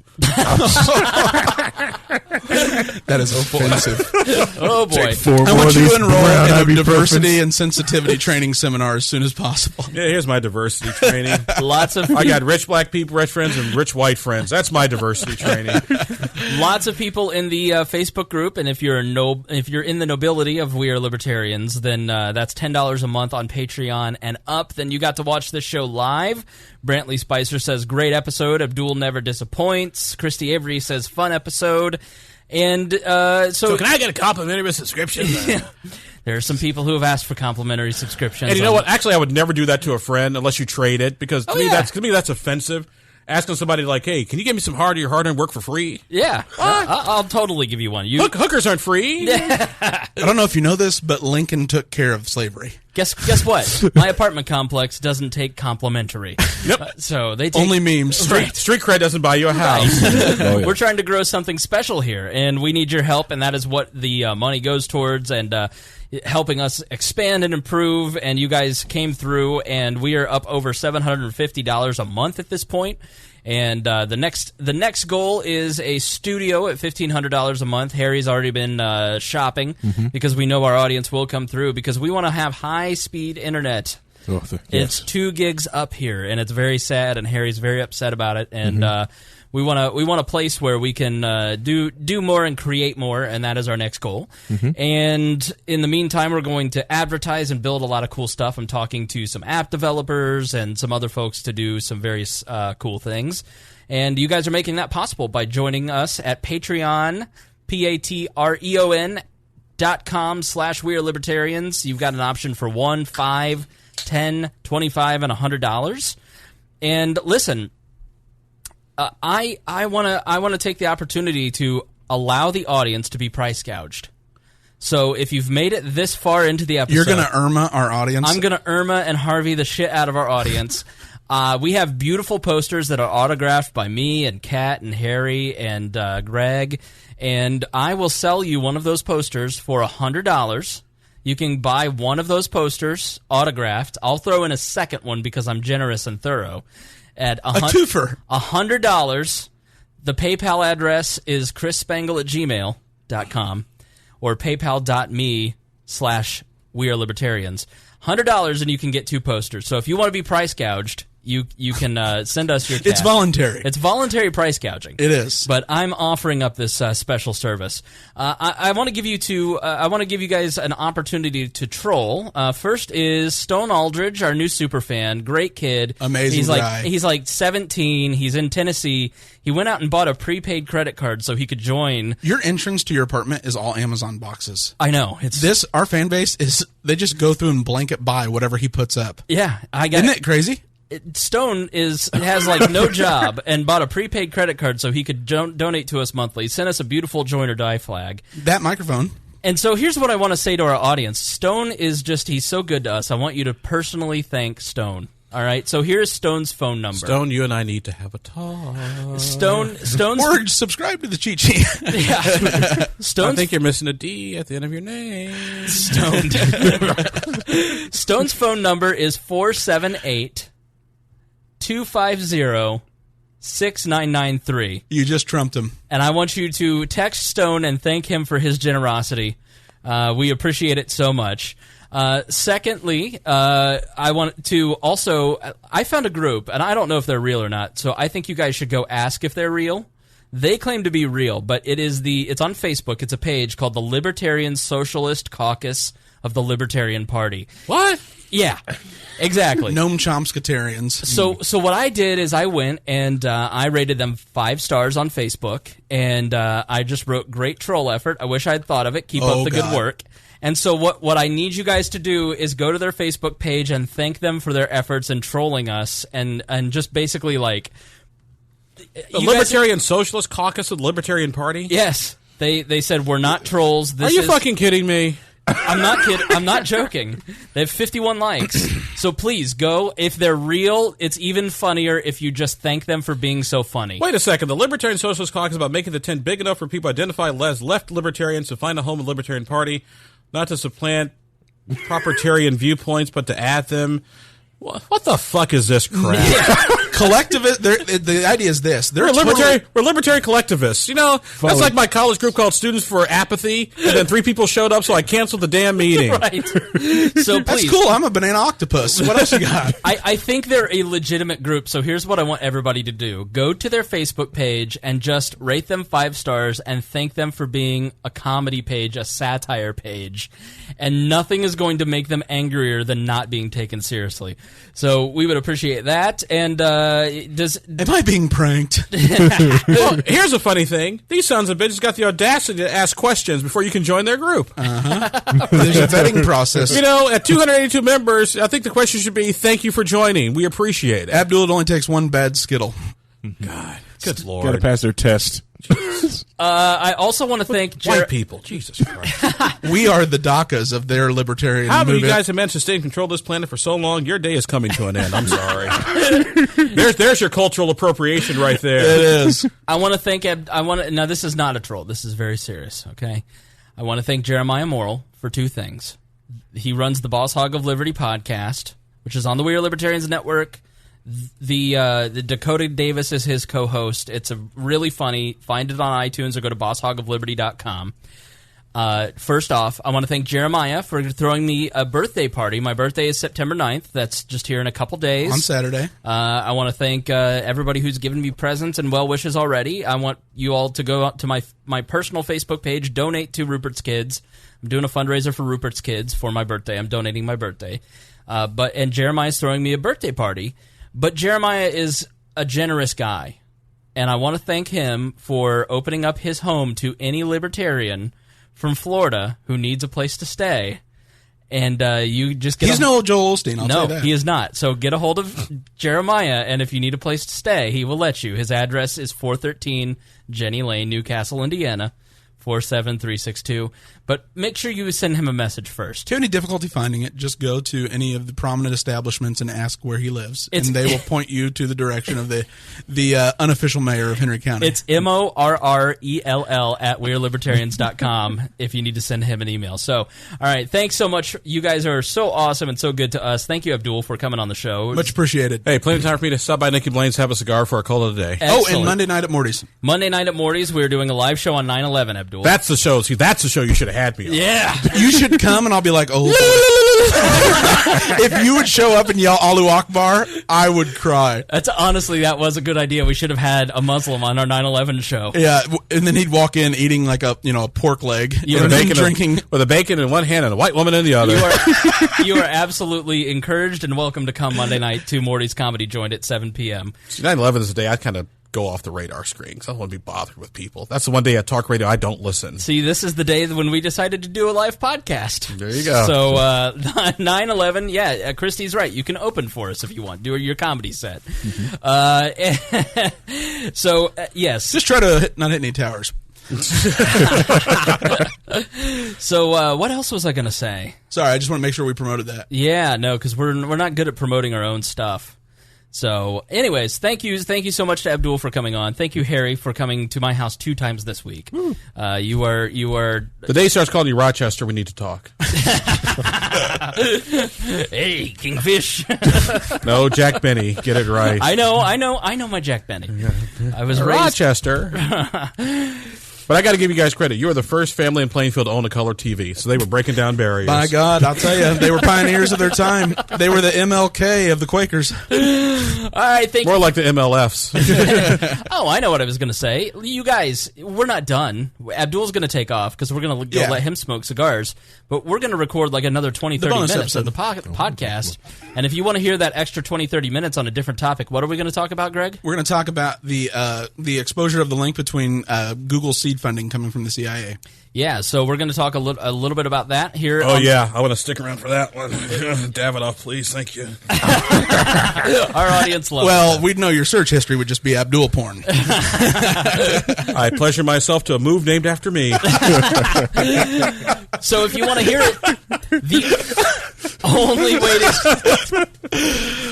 That is offensive. Oh, boy. I want you to enroll in a diversity and sensitivity training seminar as soon as possible. Yeah, here's my diversity training. Lots of I got rich black people, rich friends, and rich white friends. That's my diversity training. Lots of people in the Facebook group, and if you're in the nobility of We Are Libertarians, then that's $10 a month on Patreon and up. Then you got to watch this show live. Brantley Spicer says, great episode. Abdul never disappoints. Christy Avery says, fun episode. And so can I get a complimentary subscription? There are some people who have asked for complimentary subscriptions. And you know what? Actually, I would never do that to a friend unless you trade it, because to me that's offensive. Asking somebody like, hey, can you give me some hard work for free? Yeah, I'll totally give you one. Hookers aren't free. I don't know if you know this, but Lincoln took care of slavery. Guess what? My apartment complex doesn't take complimentary. Yep. So they take Only memes. Street cred doesn't buy you a house. Oh, yeah. We're trying to grow something special here, and we need your help, and that is what the money goes towards, and helping us expand and improve. And you guys came through, and we are up over $750 a month at this point. And the next goal is a studio at $1,500 a month. Harry's already been shopping because we know our audience will come through, because we want to have high-speed internet. Oh, It's 2 gigs up here, and it's very sad, and Harry's very upset about it. And we want a place where we can do more and create more, and that is our next goal. And in the meantime, we're going to advertise and build a lot of cool stuff. I'm talking to some app developers and some other folks to do some various cool things. And you guys are making that possible by joining us at Patreon, patreon.com/wearelibertarians. You've got an option for $1, $5, $10, $25, and $100. And listen, I want to take the opportunity to allow the audience to be price gouged. So if you've made it this far into the episode, You're going to Irma our audience? I'm going to Irma and Harvey the shit out of our audience. We have beautiful posters that are autographed by me and Kat and Harry and Greg, and I will sell you one of those posters for $100. You can buy one of those posters autographed. I'll throw in a second one because I'm generous and thorough. At a twofer. $100. The PayPal address is chrisspangle@gmail.com or paypal.me/wearelibertarians. $100 and you can get 2 posters. So if you want to be price gouged, you can send us your cash. It's voluntary. It's voluntary price gouging. It is. But I'm offering up this special service. I want to give you guys an opportunity to troll. First is Stone Aldridge, our new super fan, great kid. Amazing guy. He's like 17. He's in Tennessee. He went out and bought a prepaid credit card so he could join. Your entrance to your apartment is all Amazon boxes. I know. Our fan base is, they just go through and blanket buy whatever he puts up. Yeah, Isn't it crazy? Stone has like no job and bought a prepaid credit card so he could donate to us monthly. Sent us a beautiful join or die flag. That microphone. And so here's what I want to say to our audience. Stone is he's so good to us. I want you to personally thank Stone. All right, so here's Stone's phone number. Stone, you and I need to have a talk. Stone's or subscribe to the cheat sheet. Yeah. I think you're missing a D at the end of your name. Stone's phone number is 478-250-6993. You just trumped him. And I want you to text Stone and thank him for his generosity. We appreciate it so much. Secondly, I want to also, I found a group, and I don't know if they're real or not, so I think you guys should go ask if they're real. They claim to be real, but it's on Facebook. It's a page called the Libertarian Socialist Caucus of the Libertarian Party. What? Yeah, exactly. Noam Chomskitarians. So what I did is I went and I rated them 5 stars on Facebook, and I just wrote, great troll effort. I wish I had thought of it. Keep up the good work. And so what I need you guys to do is go to their Facebook page and thank them for their efforts in trolling us and just basically like... The Libertarian Socialist Caucus of the Libertarian Party? Yes. They said, we're not trolls. Are you fucking kidding me? I'm not kidding. I'm not joking. They have 51 likes. So please go. If they're real, it's even funnier if you just thank them for being so funny. Wait a second. The Libertarian Socialist Caucus is about making the tent big enough for people to identify as left libertarians to find a home in the Libertarian Party, not to supplant propertarian viewpoints, but to add them. What the fuck is this crap? Collectivist. The idea is this: we're libertarian collectivists. You know, that's like my college group called Students for Apathy, and then 3 people showed up, so I canceled the damn meeting. Right. So please, that's cool. I'm a banana octopus. What else you got? I think they're a legitimate group. So here's what I want everybody to do: go to their Facebook page and just rate them 5 stars and thank them for being a comedy page, a satire page, and nothing is going to make them angrier than not being taken seriously. So we would appreciate that. And am I being pranked? Well, here's a funny thing: these sons of bitches got the audacity to ask questions before you can join their group. There's a vetting process. You know, at 282 members, I think the question should be: "Thank you for joining. We appreciate it." Abdul, it only takes 1 bad Skittle. God, good Lord, got to pass their test. I also want to thank white people. Jesus Christ. We are the DACAs of their libertarian How movement. you guys have managed to stay in control of this planet for so long? Your day is coming to an end. I'm sorry. There's your cultural appropriation right there. It is. I want to thank now this is not a troll. This is very serious, okay? I want to thank Jeremiah Morrill for 2 things. He runs the Boss Hog of Liberty podcast, which is on the We Are Libertarians Network. The Dakota Davis is his co-host. It's a really funny. Find it on iTunes or go to bosshogofliberty.com. First off, I want to thank Jeremiah for throwing me a birthday party. My birthday is September 9th. That's just here in a couple days. On Saturday. I want to thank everybody who's given me presents and well wishes already. I want you all to go out to my personal Facebook page, donate to Rupert's Kids. I'm doing a fundraiser for Rupert's Kids for my birthday. I'm donating my birthday. And Jeremiah's throwing me a birthday party. But Jeremiah is a generous guy, and I want to thank him for opening up his home to any libertarian from Florida who needs a place to stay. And you just get He's no Joel Osteen, I'll tell you that. No, he is not. So get a hold of Jeremiah, and if you need a place to stay, he will let you. His address is 413 Jenny Lane, Newcastle, Indiana, 47362. But make sure you send him a message first. If you have any difficulty finding it, just go to any of the prominent establishments and ask where he lives, and they will point you to the direction of the unofficial mayor of Henry County. It's MORRELL at WeareLibertarians.com if you need to send him an email. So, all right, thanks so much. You guys are so awesome and so good to us. Thank you, Abdul, for coming on the show. Much appreciated. Hey, plenty of time for me to stop by Nikki Blaine's, have a cigar for our call of the day. Excellent. Oh, and Monday night at Morty's. Monday night at Morty's, we're doing a live show on 9/11, Abdul. That's the show. See, that's the show you should have had me on. Yeah. You should come, and I'll be like, oh, if you would show up and yell Allahu Akbar, I would cry. That was a good idea. We should have had a Muslim on our 9/11 show. Yeah, and then he'd walk in eating like a pork leg, and then drinking with a bacon in one hand and a white woman in the other. You are absolutely encouraged and welcome to come Monday night to Morty's Comedy Joint at 7 p.m. See, 9/11 is a day I kind of go off the radar screen because I don't want to be bothered with people. That's the one day at talk radio I don't listen. See, this is the day when we decided to do a live podcast. There you go. So 9/11, yeah, Christy's right. You can open for us if you want. Do your comedy set. Yes. Just try to not hit any towers. So what else was I going to say? Sorry, I just want to make sure we promoted that. Yeah, no, because we're not good at promoting our own stuff. So, anyways, thank you so much to Abdul for coming on. Thank you, Harry, for coming to my house 2 times this week. You are. The day starts calling you Rochester. We need to talk. Hey, Kingfish. No, Jack Benny. Get it right. I know my Jack Benny. I was raised Rochester. But I got to give you guys credit. You were the first family in Plainfield to own a color TV, so they were breaking down barriers. By God, I'll tell you, they were pioneers of their time. They were the MLK of the Quakers. All right, More like the MLFs. Oh, I know what I was going to say. You guys, we're not done. Abdul's going to take off because we're going to go let him smoke cigars. But we're going to record like another 20, 30 minutes of the podcast. And if you want to hear that extra 20, 30 minutes on a different topic, what are we going to talk about, Greg? We're going to talk about the exposure of the link between Google seed funding coming from the CIA. Yeah, so we're going to talk a little bit about that here. Oh, yeah. I want to stick around for that one. Davidoff, please. Thank you. Our audience loves Well, we'd know your search history would just be Abdul porn. I pleasure myself to a move named after me. So if you want to hear it, the only way to...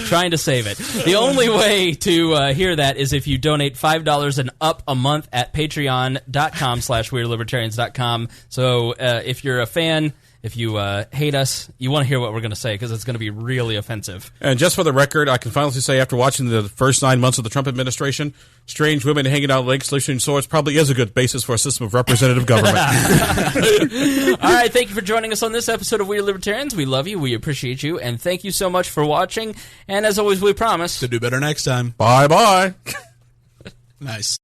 trying to save it. The only way to hear that is if you donate $5 and up a month at patreon.com/weirdlibertarians.com. So if you're a fan, if you hate us, you want to hear what we're going to say because it's going to be really offensive. And just for the record, I can finally say after watching the first 9 months of the Trump administration, strange women hanging out lakes, listening swords probably is a good basis for a system of representative government. All right, thank you for joining us on this episode of Weird Libertarians. We love you, we appreciate you, and thank you so much for watching. And as always, we promise to do better next time. Bye-bye. Nice.